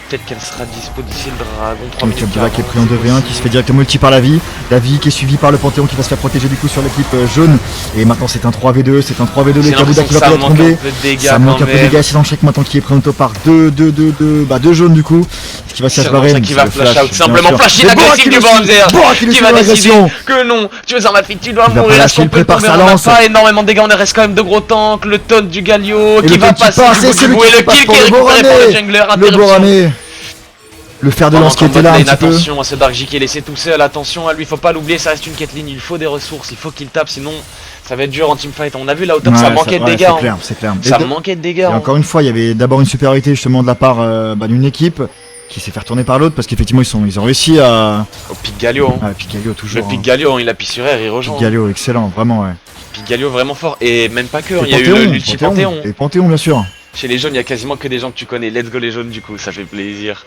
peut-être qu'elle sera dispo d'ici le dragon 3 Le minutes. Kabula qui est pris en 2v1, qui se fait directement ulti par la vie. La vie qui est suivie par le Panthéon qui va se faire protéger du coup sur l'équipe jaune. Et maintenant c'est un 3v2, c'est un 3v2. J'ai Le Kabula l'impression qui que va ça peut-être manque un tomber. peu de dégâts Ça manque un quand peu de même. dégâts. C'est dans le chèque maintenant qui est pris en auto par deux jaunes du coup. Ce qui va se C'est barrer. ça qui va flash out, simplement flash in Et Bora agressif qui du le Bronzer suit. Bora qui le qui suit va dans décider l'agression. que non, tu es un Malphite, tu dois Il va mourir, pas est-ce qu'on lâcher, il peut prépare tomber, sa on n'a lance. pas énormément de dégâts, on reste quand même de gros tanks, le taunt du Galio Et qui le va taunt qui passer passe, du et bout c'est du lui bout, et qui le passe kill pour qui est le récupéré par le Boramé. jungler, Le interruption. Boramé. Le fer de lance qui était là un petit peu. Attention à ce Darkji qui est laissé tout seul, attention à lui, faut pas l'oublier, ça reste une Caitlyn, il faut des ressources, il faut qu'il tape, sinon ça va être dur en teamfight. On a vu là au top, ça Ouais, manquait de ouais, dégâts. C'est clair, c'est clair. Ça Et- manquait de dégâts. Et encore une fois, il y avait d'abord une supériorité justement de la part d'une équipe qui s'est fait retourner par l'autre parce qu'effectivement ils ont réussi à. Au pic Galio. Hein. Ah, Pic Galio Le toujours. pic Galio, il appuie sur R, il rejoint. Pic Galio, excellent, vraiment ouais. Pic Galio vraiment fort. Et même pas que, Et il y a eu l'ulti Panthéon. Et Panthéon bien sûr. Chez les jaunes, il y a quasiment que des gens que tu connais. Let's go les jaunes du coup, ça fait plaisir.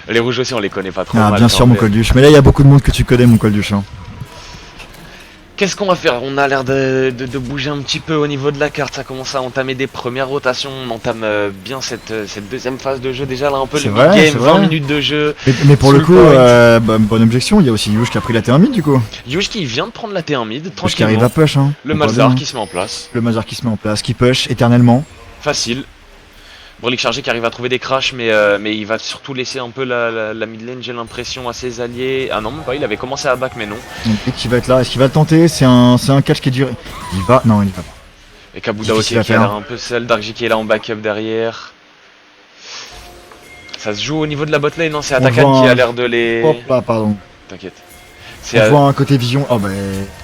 Les rouges aussi, on les connaît pas trop. Ah mal, bien sûr quand mon même. Colduche. Mais là il y a beaucoup de monde que tu connais mon Colduche. Hein. Qu'est-ce qu'on va faire? On a l'air de bouger un petit peu au niveau de la carte. Ça commence à entamer des premières rotations. On entame bien cette deuxième phase de jeu. Déjà là un peu C'est le vrai, mid-game, c'est 20 vrai. minutes de jeu. Mais pour le Full coup, point. bonne objection, il y a aussi Yush qui a pris la T1 mid du coup. Yush qui vient de prendre la T1 mid, Yush qui arrive tranquillement. à push. Hein. Le On voit Malzar bien. qui se met en place. Le Mazar qui se met en place, qui push éternellement. Facile. Brolic chargé qui arrive à trouver des crashs, mais il va surtout laisser un peu la mid lane, j'ai l'impression, à ses alliés. Ah non, même pas, il avait commencé à back, mais non. Donc, qui va être là? Est-ce qu'il va le tenter? C'est un catch qui est dur. Il va? Non, il va pas. Et Kabuda ok, qui Difficile à a faire. l'air un peu seul, Darkji qui est là en backup derrière. Ça se joue au niveau de la bot lane, non? C'est On Atakan voit qui a un- l'air de les... Hop là, pardon. T'inquiète. On C'est... voit un côté vision. Oh bah.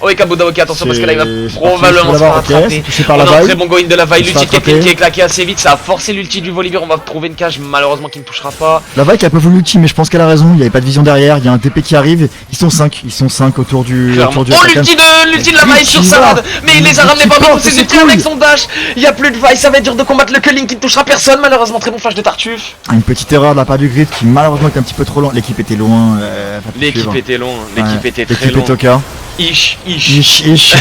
Oh et Kabuda ok, attention parce que là il va c'est probablement parti, se faire ok, c'est attraper. touché par On la a un très vague. bon go in de la vaille, Il se l'ulti fait de Caitlyn attraper. qui est claqué assez vite, ça a forcé l'ulti du Volibear, on va trouver une cage malheureusement qui ne touchera pas. La vague a pas voulu l'ulti, mais je pense qu'elle a raison. Il n'y avait pas de vision derrière. Il y a un TP qui arrive. Ils sont 5 autour du. Clairement. Autour du Oh Atakan. l'ulti de la vaille sur Salade, mais il les a ramenés par porte ses ses ultis avec couilles. son dash. Il y a plus de vaille, ça va être dur de combattre le culling qui ne touchera personne malheureusement, très bon flash de Tartuffe. Une petite erreur de la part du grid qui malheureusement était un petit peu trop loin. L'équipe était loin. L'équipe était loin, l'équipe était très L'équipe loin. est au cas. Ish. Ich.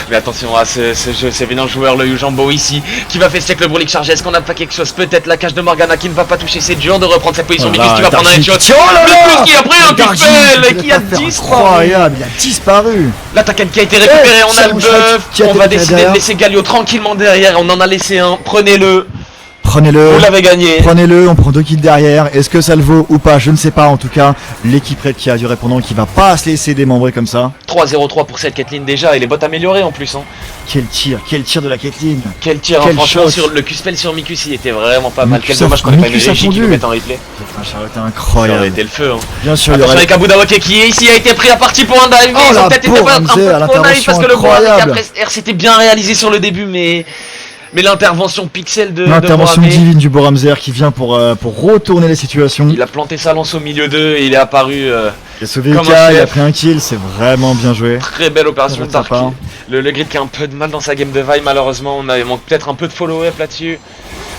Mais attention à ce jeu, c'est bien un joueur, le Yujambo ici, qui va faire avec le Brolic chargé. Est-ce qu'on a pas quelque chose? Peut-être la cage de Morgana qui ne va pas toucher, c'est dur de reprendre cette position. Oh Mikus là, qui va prendre un Darcy. headshot. Oh là là, Mikus qui a pris un Darcy, pixel et il qui a va faire disparu. incroyable, il a disparu. L'attaquant qui a été récupéré, on a le Sharon buff. qui a On été va récupéré décider de derrière. laisser Galio tranquillement derrière. On en a laissé un, prenez-le. Prenez-le. Vous l'avez gagné. Prenez-le, on prend 2 kills derrière. Est-ce que ça le vaut ou pas? Je ne sais pas. En tout cas, l'équipe Red qui a du répondant qui va pas se laisser démembrer comme ça. 3-0-3 pour cette Caitlyn déjà, et les bots améliorés en plus. Hein. Quel tir de la Caitlyn. Quel tir, hein, Quel franchement, shot. sur le Q-spell sur Mikus, il était vraiment pas mal. Quel Mikus a- dommage qu'on ait pas une Mikus a régie qui fondu. nous mette en replay. Ça aurait été Ça aurait incroyable. été le feu. Hein. Bien sûr, il y Attention aurait avec Abu Dawake qui est ici, a été pris à partie pour un dive, mais Oh, ils ont la peut-être été pauvre un Ramsey, peu à trop naïfs parce que le l'intervention Boramé incroyable. après s'était bien réalisé sur le début, mais l'intervention pixel de l'intervention Boramé, divine du Boramzer qui vient pour retourner la situation. il a planté sa lance au milieu d'eux et il est apparu. Il a sauvé comme Yuka, un il a chef. pris un kill, c'est vraiment bien joué. Très belle opération de Très Dark. sympa. Le grid qui a un peu de mal dans sa game de Vi malheureusement, il manque peut-être un peu de follow-up là-dessus.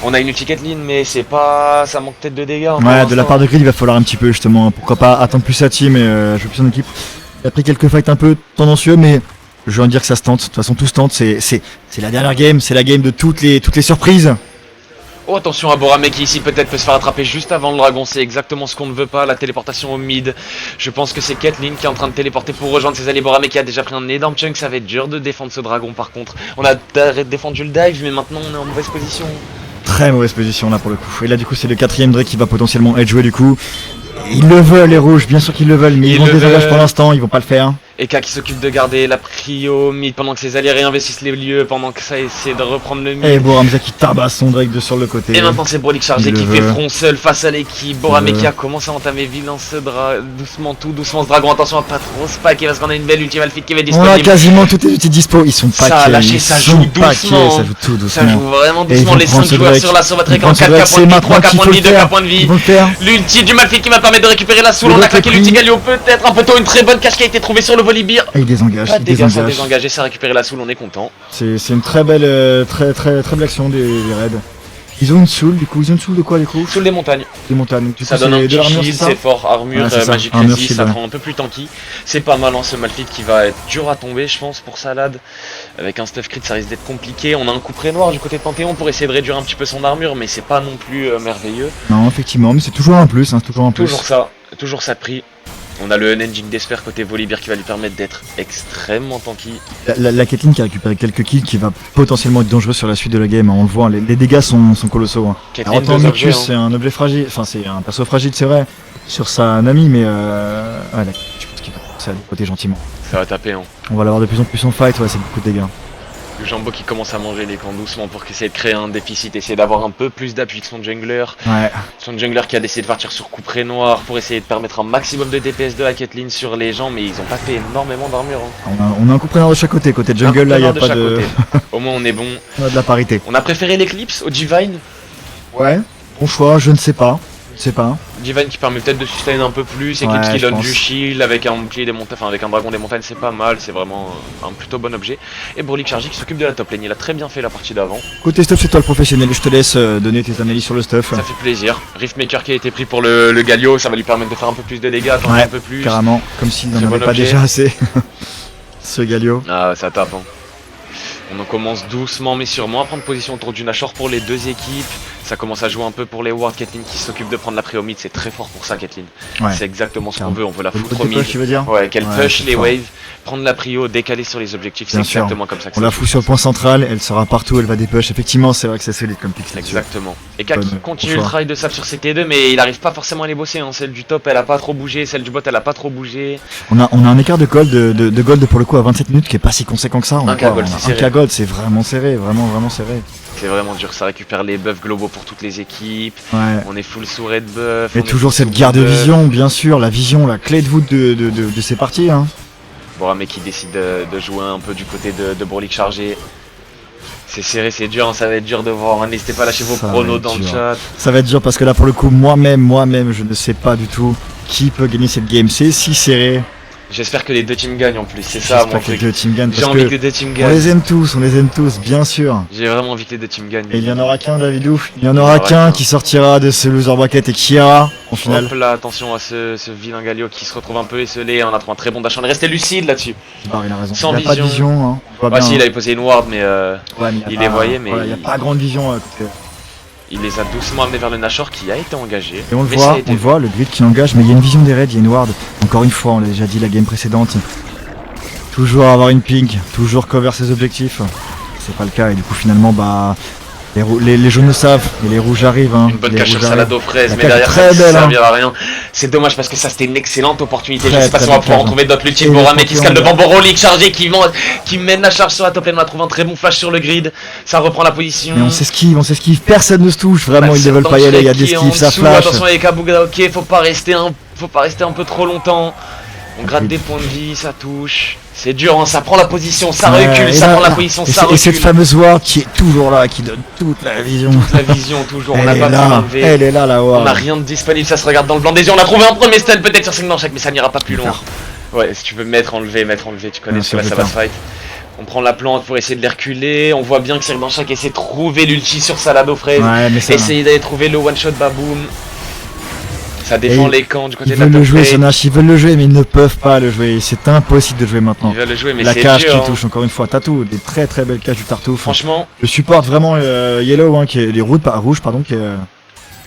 On a une ulti Caitlyn mais c'est pas, ça manque peut-être de dégâts. hein, pour Ouais, de la l'instant. part de Grid, il va falloir un petit peu justement. Pourquoi pas attendre plus sa team et jouer plus son équipe. Il a pris quelques fights un peu tendancieux, mais je veux en dire que ça se tente. De toute façon, tout se tente. C'est la dernière game, c'est la game de toutes les surprises. Oh attention à Boramé qui ici peut-être peut se faire attraper juste avant le dragon, c'est exactement ce qu'on ne veut pas, la téléportation au mid. Je pense que c'est Caitlyn qui est en train de téléporter pour rejoindre ses alliés. Boramé qui a déjà pris un énorme chunk, ça va être dur de défendre ce dragon par contre. On a défendu le dive mais maintenant on est en mauvaise position. Très mauvaise position là pour le coup. Et là, du coup, c'est le 4ème Drake qui va potentiellement être joué du coup. Ils le veulent, les rouges, bien sûr qu'ils le veulent, mais Ils ils vont le désengage veulent. pour l'instant, ils vont pas le faire. Eka qui s'occupe de garder la prio mid pendant que ses alliés réinvestissent les lieux, pendant que ça essaie de reprendre le mid. Et Boramzer qui tabasse son Drake de sur le côté. Et maintenant c'est Brolic chargé Il qui le fait veut. front seul face à l'équipe. Boramé Il le qui veut. a commencé à entamer vilain ce doucement tout doucement ce dragon. Attention à pas trop spacker parce qu'on a une belle ultime Alfit qui va être On a disponible. quasiment toutes les outils dispo, ils sont Ça a paquets. lâché, ils ça sont joue paquets, doucement. ça joue tout doucement. Ça joue vraiment Et ils doucement vont les 5 prendre ce joueurs Drake. sur la sauvetrek Ils en vont prendre 4 ce 4 points de vie, Drake, 3 c'est 4 points de vie, 2 maintenant 4 points de qu'ils vie. vont le faire. L'ulti du Malphite qui va permettre de récupérer la soul. Le On a Drake claqué est l'ulti pris. Galio peut-être un peu tôt, une très bonne cache qui a été trouvée sur le Volibear. Et il désengage, Pas il de dégâts, ça désengage. désengagé, ça a récupéré la soul, on est content. C'est une très belle, très belle action des raids. Ils ont une soul du coup, ils ont une soul de quoi du coup? Soul des montagnes. Des montagnes. Donc, du Ça coup, donne un c'est de petit l'armure, c'est shield, ça? c'est fort, armure, Ouais, c'est ça, magic armure, resist, shield, ça ouais. te rend un peu plus tanky. C'est pas mal hein, ce Malphite qui va être dur à tomber je pense pour Salade. Avec un stuff crit ça risque d'être compliqué. On a un coup près noir du côté de Panthéon pour essayer de réduire un petit peu son armure mais c'est pas non plus merveilleux. Non, effectivement, mais c'est toujours un plus, hein, c'est toujours un plus. Toujours ça de prix. On a le Unending d'Esper côté Volibear qui va lui permettre d'être extrêmement tanky. La Caitlyn qui a récupéré quelques kills qui va potentiellement être dangereux sur la suite de la game, hein, on le voit, les dégâts sont colossaux. Hein. Caitlyn, Alors autant deux objets, Mikus hein. c'est un objet fragile, enfin c'est un perso fragile c'est vrai, sur sa Nami, mais ouais, là, je pense qu'il va passer à côté gentiment. Ça va taper hein. On va l'avoir de plus en plus en fight, ouais c'est beaucoup de dégâts. Le Jambo qui commence à manger les camps doucement pour essayer de créer un déficit, essayer d'avoir un peu plus d'appui que son jungler. Ouais, Son jungler qui a décidé de partir sur coup près noir pour essayer de permettre un maximum de DPS de la Caitlyn sur les gens, mais ils ont pas fait énormément d'armure. Hein. on a un coup preneur de chaque côté, côté jungle là il y a de pas chaque de... côté. Au moins on est bon. On a de la parité. On a préféré l'Eclipse au Divine. Ouais, bon choix, je ne sais pas. Divine qui permet peut-être de sustain un peu plus, Eclipse Ouais, qui je donne pense. du shield avec un bouclier des montagnes, enfin avec un dragon des montagnes c'est pas mal, c'est vraiment un plutôt bon objet. Et Brolic chargé qui s'occupe de la top lane, il a très bien fait la partie d'avant, Côté stuff c'est toi le professionnel, je te laisse donner tes analyses sur le stuff. ça fait plaisir. Riftmaker qui a été pris pour le Galio, ça va lui permettre de faire un peu plus de dégâts, attendre Ouais, un peu plus. Carrément, comme s'il n'en Très avait bon pas objet. déjà assez. Ce Galio. Ah ça tape hein. On en commence doucement mais sûrement à prendre position autour du Nashor pour les deux équipes. Ça commence à jouer un peu pour les wards. Caitlyn qui s'occupe de prendre la prio mid, c'est très fort pour ça Caitlyn. Ouais. C'est exactement ce qu'on Carrément. veut, on veut la Au foutre au côté mid. push, tu veux dire? Ouais, qu'elle Ouais, push c'est les fort. waves, prendre la prio, décaler sur les objectifs, c'est Bien sûr. exactement comme ça que On ça la se fout joue. sur le point central, elle sera partout, elle va dépush. Effectivement, c'est vrai que c'est solide comme pick. là-dessus. Exactement. Et K qui Bonne continue choix. le travail de sap sur CT2, mais il arrive pas forcément à les bosser. Hein. Celle du top, elle a pas trop bougé, celle du bot, elle a pas trop bougé. On a un écart de gold, de gold pour le coup à 27 minutes qui est pas si conséquent que ça. On a Un K quoi gold, On a c'est un K gold, c'est vraiment serré, vraiment serré. C'est vraiment dur, ça récupère les buffs globaux pour toutes les équipes. Ouais. On est full sous red buff. Et on est toujours full cette sous guerre de buff. vision, bien sûr, la vision, la clé de voûte de ces parties. Hein. Bon, un mec qui décide de jouer un peu du côté de Brolik chargé. C'est serré, c'est dur, hein, ça va être dur de voir. N'hésitez pas à lâcher vos Ça va pronos être dans le dur. chat. Ça va être dur parce que là, pour le coup, moi-même, je ne sais pas du tout qui peut gagner cette game. C'est si serré. J'espère que les deux teams gagnent en plus, c'est ça mon J'espère que les truc. deux teams gagnent J'ai parce envie que que les deux teams on gagnent. les aime tous, bien sûr. J'ai vraiment envie que les deux teams gagnent. Et il y en aura qu'un, Davidou. Il y en aura qu'un qui sortira de ce loser bracket et qui ira en finale. Hop là, attention à ce vilain Galio qui se retrouve un peu esselé. On a trouvé un très bon dash. On est resté lucide là-dessus. Barre, il a raison. Sans il a pas de vision. vision. Hein. On voit Bah bien, si, hein. il avait posé une ward, mais Ouais, mais il a les pas- voyait, mais voilà, il n'y a pas grande vision. Côté. il les a doucement amenés vers le Nashor qui a été engagé. Et on le Mais ça a voit, été on le voit, le grid qui engage, mais il y a une vision des raids, il y a une ward. Encore une fois, on l'a déjà dit la game précédente. Toujours avoir une ping, toujours cover ses objectifs. C'est pas le cas et du coup finalement bah les jaunes le savent et les rouges arrivent. Hein. Une bonne Les cache sur rouges salade aux fraises, La mais cache derrière très ça ne belle, hein. servira à rien. C'est dommage parce que ça c'était une excellente opportunité. Très, Je sais pas très si on va belle pouvoir en cache. trouver d'autres. Et L'ultime le Boramé qui se calme champion, devant Borolik chargé qui mène la charge sur la top lane. On a trouvé un très bon flash sur le grid. Ça reprend la position. Mais on s'esquive, personne ne se touche, vraiment ils ne veulent pas y aller, il y a des esquives, ça flash. Attention avec Abuga, ok, faut pas rester un peu trop longtemps. On gratte des points de vie, ça touche. C'est dur, hein, ça prend la position, ça Ouais, recule, et ça là- prend la position, et ça c'est- recule. Et cette fameuse ward qui est toujours là, qui donne toute la vision. La vision toujours, on Elle n'a est pas pu là, l'enlever. elle est là la On n'a ward. rien de disponible, ça se regarde dans le blanc des yeux. On a trouvé un premier stun peut-être sur 5 manches, mais ça n'ira pas plus loin. Ouais, si tu veux mettre enlever, tu connais Bien ce sûr, que ça je va vais se fight. On prend la plante pour essayer de les reculer. On voit bien que Cyril Banchak essaie de trouver l'ulti sur salade aux fraises. Ouais, mais ça. Essayer d'aller trouver le one shot baboom. Ça défend Et les camps du côté Ils de la veulent le top jouer, lane. Sonash, ils veulent le jouer, mais ils ne peuvent pas le jouer. C'est impossible de jouer maintenant. Ils veulent le jouer, mais La c'est cage dur. qui hein. touche encore une fois, Tatou, des très très belles cages du Tartouffe. Franchement, Je supporte vraiment Yellow, hein, qui est les rouges, pardon, qui est.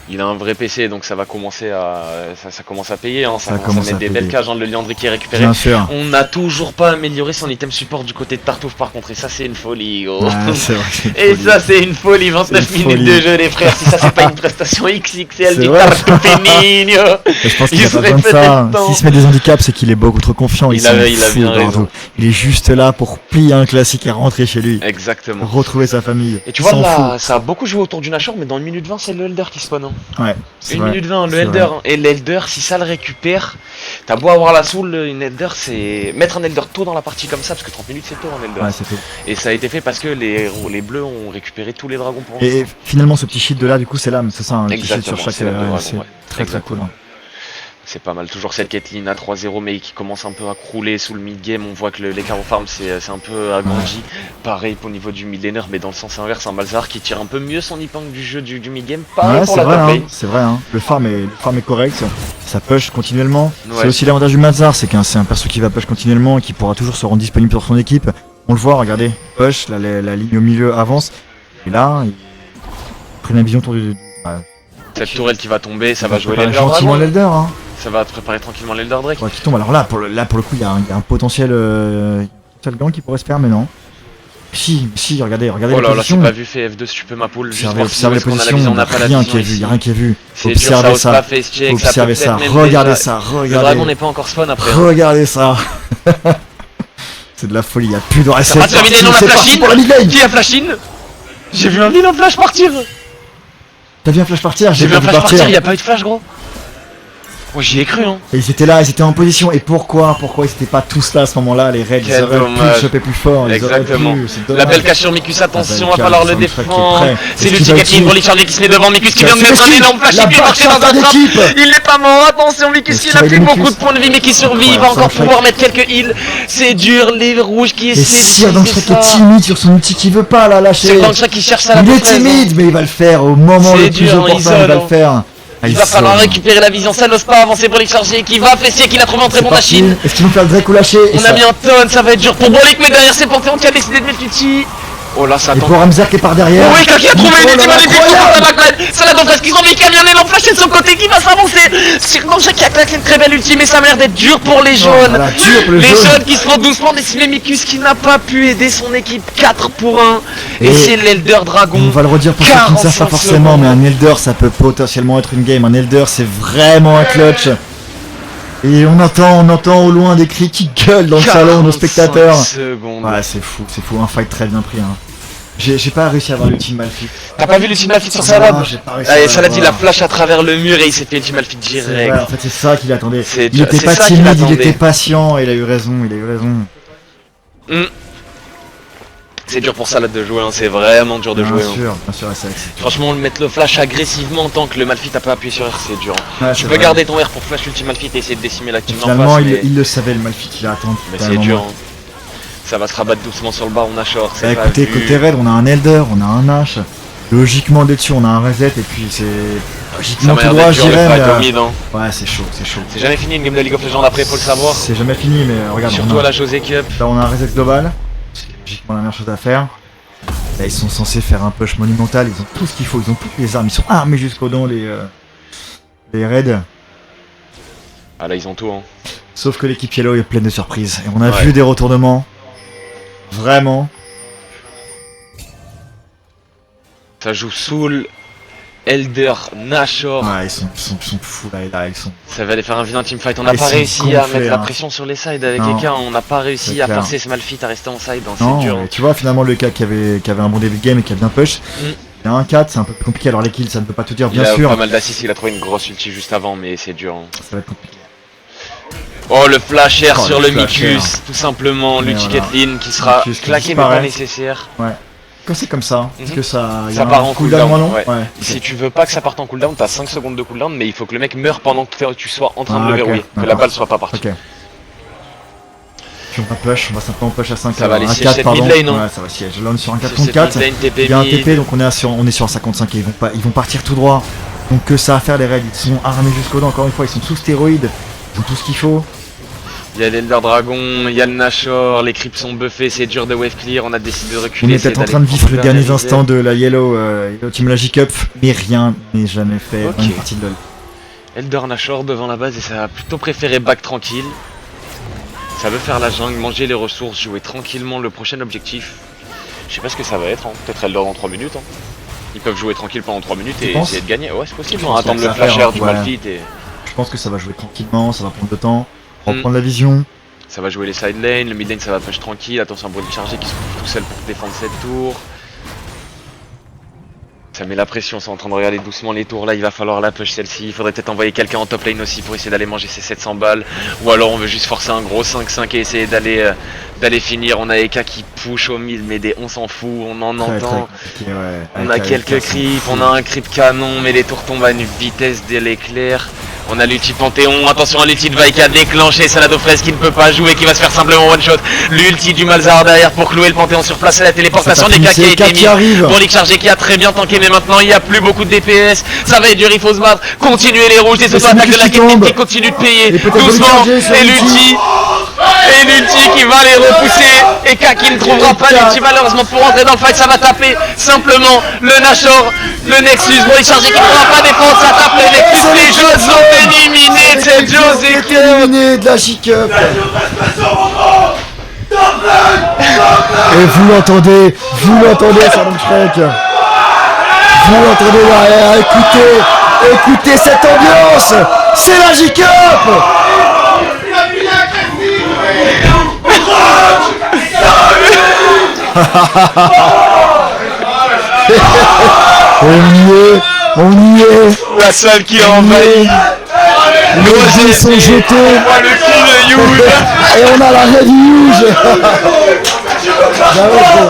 il a un vrai PC, donc ça va commencer à, ça commence à payer. Hein. Ça Ça commence commence à mettre à des payer. belles cages. Hein. Le Liandry qui est récupéré. Bien sûr. On n'a toujours pas amélioré son item support du côté de Tartouffe par contre, et ça c'est une folie. Oh. Ouais, c'est vrai. c'est Et folie. ça c'est une folie, 29 C'est une minutes folie. de jeu les frères, si ça c'est pas une prestation XXL C'est du vrai. Tartuffenino. Et je pense qu'il Il a pas serait besoin de ça. peut-être temps. S'il se met des handicaps, c'est qu'il est beaucoup trop confiant. Il s'en a fout bien de raison. partout. Il est juste là pour plier un classique et rentrer chez lui. Exactement. Retrouver sa famille. Et tu vois S'en là, ça a beaucoup joué autour du Nashor, mais dans 1 minute 20 c'est le Elder qui spawn. Hein. fout. Ouais. c'est 1 vrai. minute 20, le C'est Elder. vrai. Hein. Et l'Elder, si ça le récupère, t'as beau avoir la soul, une Elder c'est. Mettre un Elder tôt dans la partie comme ça, parce que 30 minutes c'est tôt un Elder. Ouais, c'est tout. Et ça a été fait parce que les bleus ont récupéré tous les dragons pour Et finalement, ce petit shield de là, du coup, c'est l'âme, c'est ça, un petit shield Exactement, sur chaque. c'est l'âme de dragon, C'est ouais. très très cool. Exactement. C'est pas mal, toujours cette Caitlyn à 3-0 mais qui commence un peu à crouler sous le mid-game. On voit que l'écart au farm c'est un peu agrandi. Pareil au niveau du mid-laner, mais dans le sens inverse, un Malzahar qui tire un peu mieux son épingle du jeu du mid-game. Pareil Ouais, pour c'est la vrai, top hein, lane. c'est vrai. Hein. Le farm est correct, ça push continuellement. Ouais. C'est aussi l'avantage du Mazar, c'est c'est un perso qui va push continuellement et qui pourra toujours se rendre disponible pour son équipe. On le voit, regardez, push, la ligne au milieu avance. Et là, il prend la vision autour du. Cette tourelle qui va tomber, ça va jouer préparer l'Elder gentiment Dragon. l'Elder. Hein. Ça va préparer tranquillement l'Elder Drake. Ouais, qui tombe. Alors là, pour le coup, il y a un potentiel gang qui pourrait se faire, mais non. Si, regardez Oh la là là, c'est position. pas vu, fais F2 si tu peux ma poule. Juste Observez, voir si observez est-ce la qu'on a la position, vision, on n'a pas la rien vision qui est vu, ici. y a rien qui est vu. C'est dur, ça Observez ose ça, pas face check, ça peut observez ça, peut-être même regardez déjà- ça, Le dragon regardez. n'est pas encore spawn après. hein. Regardez ça. C'est de la folie, y a plus de Ça recette. va terminer dans la C'est parti flash pour la mid lane. Qui a flash in? J'ai vu un vilain flash partir. T'as vu un flash partir? J'ai vu pas un flash partir, y a pas eu de flash gros. Moi j'y ai cru hein. Et ils étaient là, ils étaient en position. Et pourquoi ils étaient pas tous là à ce moment-là? Les raids, ils Quel auraient pu dommage. le choper plus fort. ils auraient Exactement. pu, c'est La dommage. belle cache sur Mikus, attention, La va belle falloir cache, le soundtrack qui est défendre. prêt. C'est Est-ce l'ulti qu'il va Caitlyn le pour les charger qui se met devant Mikus qui vient de C'est mettre un Mikus, énorme flash, la il est marché dans backstab un trap. d'équipe. Il n'est pas mort, attention Mikus Est-ce il qu'il a va plus aider beaucoup Mikus de points de vie mais qui survit, il va Ouais, encore soundtrack. pouvoir mettre quelques heals. C'est dur, les rouges qui Et essaient Sir dans le d'utiliser truc est ça. timide sur son outil qui veut pas la lâcher. C'est Bancha qui cherche ça la Il est fraise, hein. timide, mais il va le faire au moment C'est le plus dur, opportun, il il va zone, le hein. faire. Ah, Il va falloir zone. récupérer la vision, ça n'ose pas avancer pour les charger qui va fessier qu'il a trouvé un très C'est bon parti. machine. Est-ce qu'ils vont faire le Drake ou lâcher? Et On ça- a mis un tonne, ça va être dur pour Brolik, mais derrière c'est Panthéon qui a décidé de mettre l'ulti. Oh là, ça Et attend. pour Hamza qui est par derrière. Oh oui, qui a trouvé une Oh ultime là, avec des incroyable. Ça la donne qu'ils ont mis camion et l'ont flashé de son côté qui va s'avancer. Circonja qui a claqué une très belle ultime et ça m'a l'air d'être dur pour les jaunes. voilà, dur pour les Les jaunes. jaunes qui se font doucement décimer Mikus qui n'a pas pu aider son équipe 4 pour 1. Et, Et c'est l'Elder Dragon. On va le redire pour ceux qui ne savent pas 45 forcément, mais secondes. un Elder ça peut potentiellement être une game. Un Elder c'est vraiment un clutch. Et on entend au loin des cris qui gueulent dans le salon, nos 45 spectateurs. secondes. Ouais, c'est fou, un fight très bien pris. Hein. J'ai pas réussi à avoir l'ultime Malphite. T'as pas vu l'ultime Malphite sur Non, Salad? j'ai pas réussi Allez, à Salad il a l'avoir. flash à travers le mur et il s'est fait ultime Malphite C'est direct. vrai, en fait c'est ça qu'il attendait. C'est Il était pas ça qu'il timide, il attendait. était patient, il a eu raison. C'est dur pour Salad de jouer, hein. C'est vraiment dur de jouer. hein. Bien sûr, c'est vrai que c'est dur. Franchement, mettre le flash agressivement tant que le Malphite a pas appuyé sur R, c'est dur. Ouais, Tu c'est peux vrai. garder ton R pour flash ultime Malphite et essayer de décimer la Et team en finalement, face, il le savait, le Malphite, il a attendu. mais c'est dur. hein. Ça va se rabattre doucement sur le baron Nashor. Bah C'est pas écoutez, vu. côté raid, on a un Elder, on a un Nash. Logiquement, dessus, on a un reset, et puis c'est. Ça Logiquement m'a tout l'air droit, d'être je dur le dirais. fight Mais, au mid, hein. ouais, c'est chaud. C'est jamais fini une game de League of Legends après, faut le savoir. C'est jamais fini, mais regarde, Surtout on à a, la José Cup. là, on a un reset global. C'est logiquement la meilleure chose à faire. Là, ils sont censés faire un push monumental, ils ont tout ce qu'il faut, ils ont toutes les armes, ils sont armés jusqu'aux dents, les raids. Ah là, ils ont tout, hein. Sauf que l'équipe Yellow est pleine de surprises. Et on a Ouais. vu des retournements. Vraiment. Ça joue Soul, Elder, Nashor. Ouais, ils sont fous là, ils sont. Ça va aller faire un vilain teamfight. On Ah, n'a ils pas sont réussi à gonflés, mettre la hein. pression sur les sides avec Non. Eka. On n'a pas réussi C'est à clair. forcer ce Malphite à rester en side. hein. Non, C'est dur. mais tu vois finalement le cas qui avait un bon début de game et qui a bien push. Il y a un 4, c'est un peu plus compliqué, alors les kills ça ne peut pas tout dire Il bien a sûr. pas mal d'assists. Il a trouvé une grosse ulti juste avant, mais c'est dur. hein. Ça va être compliqué. Oh, le flash R Oh, sur le le flash Mikus. Tout simplement. Mais L'ulti voilà. Caitlyn qui sera Mikus qui claqué mais disparaît. pas nécessaire. Quand c'est comme ça, est-ce Mhm. que ça. y Ça a part un en cooldown moins long ouais. Ouais. Si tu veux pas que ça parte en cooldown, t'as 5 secondes de cooldown, mais il faut que le mec meure pendant que tu sois en train de Ah, le ok. verrouiller, que la D'accord. balle soit pas partie. Ok. Puis on va simplement push à 5. Ça va aller un siège 4, cette pardon. mid lane, hein. Ouais, ça va siège. Là on est sur un 4 Sur contre cette 4. mid lane, TP Il y a un mid. TP donc on est sur un 55 et ils vont partir tout droit. Donc que ça à faire les raids, ils sont armés jusqu'aux dents encore une fois, ils sont sous stéroïdes, ils ont tout ce qu'il faut. Il y a l'Elder Dragon, il y a le Nashor, les creeps sont buffés, c'est dur de wave clear, on a décidé de On reculer. est peut-être en train de vivre les derniers instants de la Yellow Team Logic Cup, mais rien n'est jamais fait Ok. dans une partie de LoL. Elder Nashor devant la base et ça a plutôt préféré back tranquille. Ça veut faire la jungle, manger les ressources, jouer tranquillement le prochain objectif. Je sais pas ce que ça va être, hein. Peut-être Elder dans 3 minutes. Hein. Ils peuvent jouer tranquille pendant 3 minutes Tu et penses essayer de gagner. Ouais, c'est possible, Je hein. pense Attendre qu'il y le a ça à faire, flasher hein. du Ouais. Malphite et Je pense que ça va jouer tranquillement, ça va prendre le temps, Mm. reprendre la vision. ça va jouer les side lane, le mid lane ça va push tranquille, attention à Brody chargé qui se trouve tout seul pour défendre cette tour. Ça met la pression, c'est en train de regarder doucement les tours là, il va falloir la push celle-ci, il faudrait peut-être envoyer quelqu'un en top lane aussi pour essayer d'aller manger ses 700 balles, ou alors on veut juste forcer un gros 5-5 et essayer d'aller finir, on a Eka qui push au mid mais on s'en fout, on en Très très entend. compliqué, ouais. On Avec a la quelques façon creeps, fou. on a un creep canon, mais les tours tombent à une vitesse de l'éclair. On a l'ulti Panthéon, attention à l'ulti de Vaika déclenché, Salado Fraise qui ne peut pas jouer, qui va se faire simplement one shot. L'ulti du Malzahar derrière pour clouer le Panthéon sur place, et la téléportation des C'est K qui a été qui mise. arrive. Pour Lick chargé qui a très bien tanké, mais maintenant il n'y a plus beaucoup de DPS. Ça va être dur, il faut se battre. Continuer les rouges, des c'est auto-attaques de Mikus la qui Caitlyn tombe. qui continue de payer. Et peut-être Doucement, Lick chargé sur et l'ulti. l'ulti. Et l'ulti qui va les repousser. Et K qui ne trouvera pas l'ulti malheureusement pour rentrer dans le fight. Ça va taper simplement le Nashor, le Nexus. Bon, il chargé qui ne pourra pas défendre. Ça tape le Nexus. Les jeux sont éliminés de cette José C'est éliminé de la J-Cup. Et vous l'entendez, Salon Shrek. Vous l'entendez derrière, écoutez cette ambiance. C'est la J-Cup. On y est. La salle qui est envahie. Les dés sont jetés. On voit le kill Youd. Et on a la Red Huge.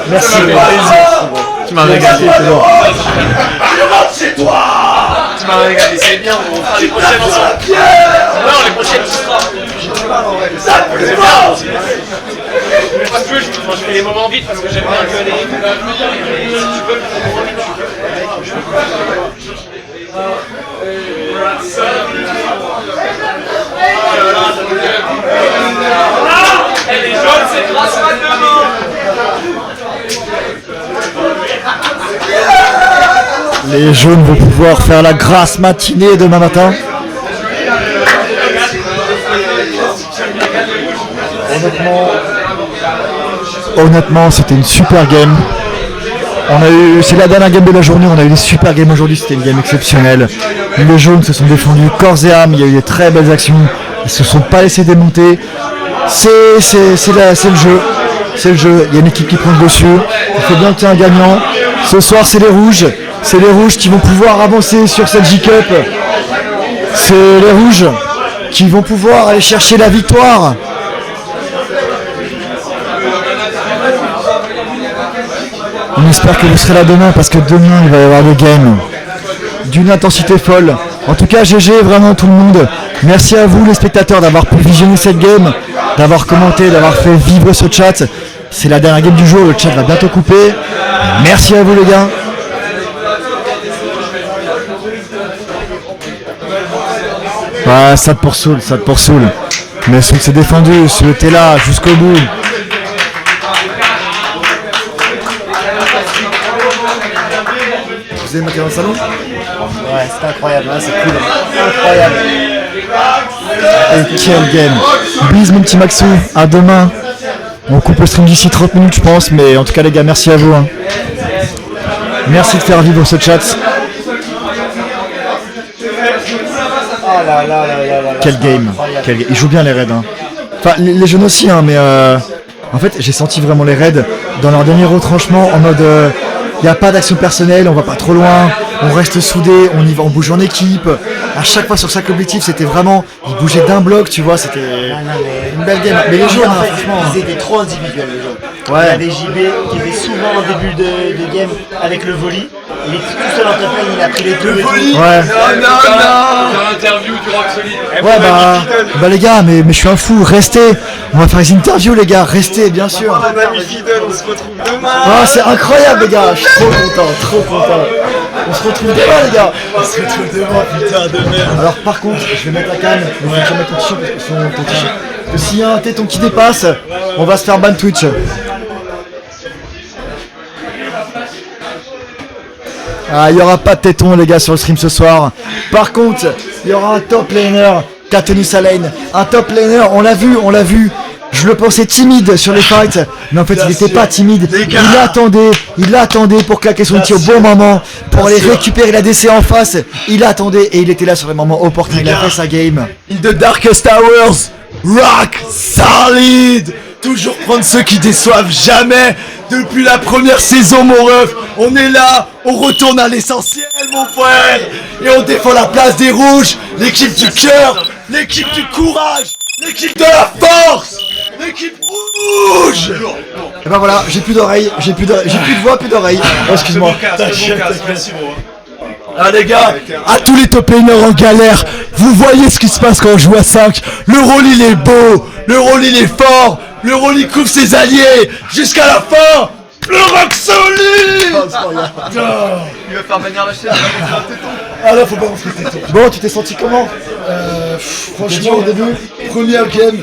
Merci. Tu m'as régalé. C'est bon. Tu m'as régalé. C'est bien. On fera les prochaines ensemble. Non, les prochaines tu seras. C'est bien. Parce que je fais les moments vite parce que j'aime bien que les. Si tu veux, les moments vite, Elle est jaune, c'est grâce à demain. Les jaunes vont pouvoir faire la grasse matinée demain matin. Honnêtement, c'était une super game. C'est la dernière game de la journée, on a eu des super games aujourd'hui, c'était une game exceptionnelle. Les jaunes se sont défendus corps et âme, il y a eu des très belles actions, ils se sont pas laissés démonter. C'est le jeu. C'est le jeu, il y a une équipe qui prend le dessus, il faut bien qu'il y ait un gagnant. Ce soir c'est les rouges qui vont pouvoir avancer sur cette J-Cup. C'est les rouges qui vont pouvoir aller chercher la victoire. On espère que vous serez là demain parce que demain il va y avoir des games d'une intensité folle. En tout cas GG vraiment tout le monde. Merci à vous les spectateurs d'avoir pu visionner cette game, d'avoir commenté, d'avoir fait vivre ce chat. C'est la dernière game du jour, le chat va bientôt couper. Merci à vous les gars. Ouais, ça pour Soul. Mais Soul s'est défendu, Soul était là jusqu'au bout. Vous avez maté dans le salon ? Ouais, c'était incroyable, hein, c'est cool. Incroyable. Et quel game. Bis mon petit Maxou, à demain. On coupe le stream d'ici 30 minutes je pense, mais en tout cas les gars, merci à vous. Hein. Merci de faire vivre ce chat. Oh là là là là là. Quel game. Ils jouent bien les raids. Hein. Enfin les jeunes aussi, hein, mais en fait j'ai senti vraiment les raids dans leur dernier retranchement en mode il n'y a pas d'action personnelle, on va pas trop loin, on reste soudés, on y va, on bouge en équipe. À chaque fois sur chaque objectif, c'était vraiment, ils bougeaient d'un bloc, tu vois, c'était une belle game. Mais les jaunes, en fait, franchement, ils étaient trop individuels les jaunes. Ouais. Il y avait JB qui était souvent au début de game avec le volley. Il était tout seul en top lane, il a pris les deux. ouais. Interview du Rock Solid. Ouais bah les gars, mais je suis un fou, restez. On va faire les interviews les gars, restez bien sûr. On se retrouve demain. Ah c'est incroyable les gars, je suis trop content. On se retrouve demain les gars. On se retrouve demain, putain de merde. Alors par contre, je vais mettre la canne, mais faut que tu mettes ton t-shirt parce que ton t-shirt. Parce que s'il y a un téton qui dépasse, on va se faire ban Twitch. Ah, il n'y aura pas de téton les gars sur le stream ce soir. Par contre, il y aura un top laner qui a tenu sa lane. Un top laner, on l'a vu. Je le pensais timide sur les fights, mais en fait il n'était pas timide. Il attendait pour claquer son tir au bon moment, pour aller récupérer la DC en face. Il attendait et il était là sur les moments opportuns. Il a fait sa game. In the darkest hours, rock solid. Toujours prendre ceux qui déçoivent jamais. Depuis la première saison, mon ref, on est là, on retourne à l'essentiel, mon frère. Et on défend la place des rouges, l'équipe du cœur, l'équipe du courage, l'équipe de la force, l'équipe rouge. Et ben voilà, j'ai plus d'oreilles, j'ai plus de voix, plus d'oreilles. Oh, excuse-moi. Ah les gars, à tous les top laners en galère, vous voyez ce qui se passe quand on joue à 5. Le rôle il est beau, le rôle il est fort, le rôle il couvre ses alliés jusqu'à la fin. Le rock solide. Il va faire venir la chaîne. Ah là faut pas montrer tes tons. Bon, tu t'es senti comment? Franchement au début, première game.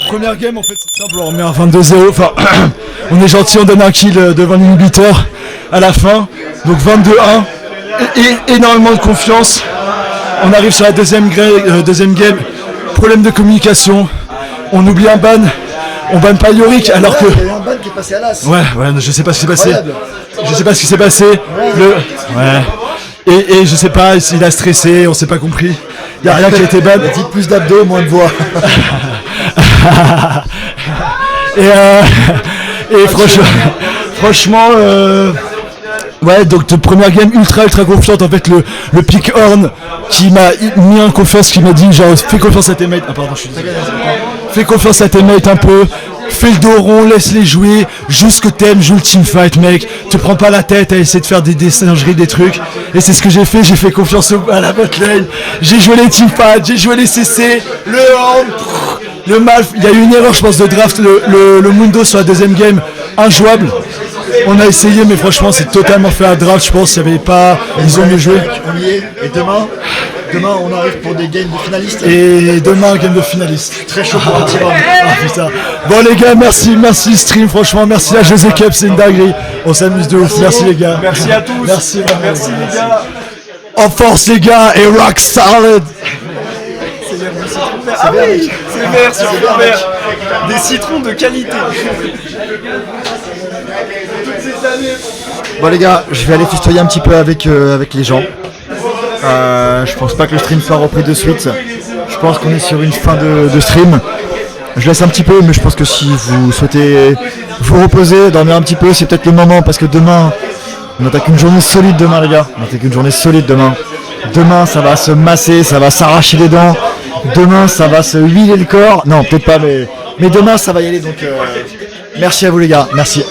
Première game en fait c'est simple, on remet un 22-0, enfin on est gentil, on donne un kill devant l'inhibiteur à la fin. Donc 22-1 et énormément de confiance. On arrive sur la deuxième game, problème de communication. On oublie un ban, on banne pas Yorick alors que... Il y a eu un ban qui est passé à l'as. Ouais, je sais pas ce qui s'est passé. Incroyable. Je sais pas ce qui s'est passé. Et je sais pas s'il a stressé, on s'est pas compris. Y a rien qui a été ban. Dites plus d'abdos, moins de voix. Et franchement, ouais, donc de première game ultra confiante en fait le pick horn qui m'a mis en confiance, qui m'a dit genre fais confiance à tes mates. Ah pardon, je suis désolé. Fais confiance à tes mates un peu. Fais le dos rond, laisse-les jouer, joue ce que t'aimes, joue le teamfight mec, te prends pas la tête à essayer de faire des singeries, des trucs, et c'est ce que j'ai fait confiance à la botlane, j'ai joué les teamfights, j'ai joué les CC, le horn, le malf, il y a eu une erreur je pense de draft, le Mundo sur la deuxième game, injouable, on a essayé mais franchement c'est totalement fait à draft je pense, il y avait pas, ils ont mieux joué. On y est, et demain, Demain, on arrive pour des games de finalistes. Et demain, game de finaliste. Très chaud pour un petit Ah, putain. Bon les gars, merci stream, franchement, merci à José Cup, c'est une dinguerie. On s'amuse de ouf, merci les gars. Merci à tous. Merci, vraiment, Merci les gars. En force les gars, et rock solid. Ah oui, c'est vert, c'est vert, vert. Des citrons de qualité. Bon les gars, je vais aller festoyer un petit peu avec les gens. Je pense pas que le stream soit repris de suite. Je pense qu'on est sur une fin de stream. Je laisse un petit peu, mais je pense que si vous souhaitez vous reposer, dormir un petit peu, c'est peut-être le moment parce que demain, on attaque une journée solide demain les gars. On attaque une journée solide demain. Demain ça va se masser, ça va s'arracher les dents. Demain ça va se huiler le corps. Non peut-être pas mais demain ça va y aller donc merci à vous les gars, merci.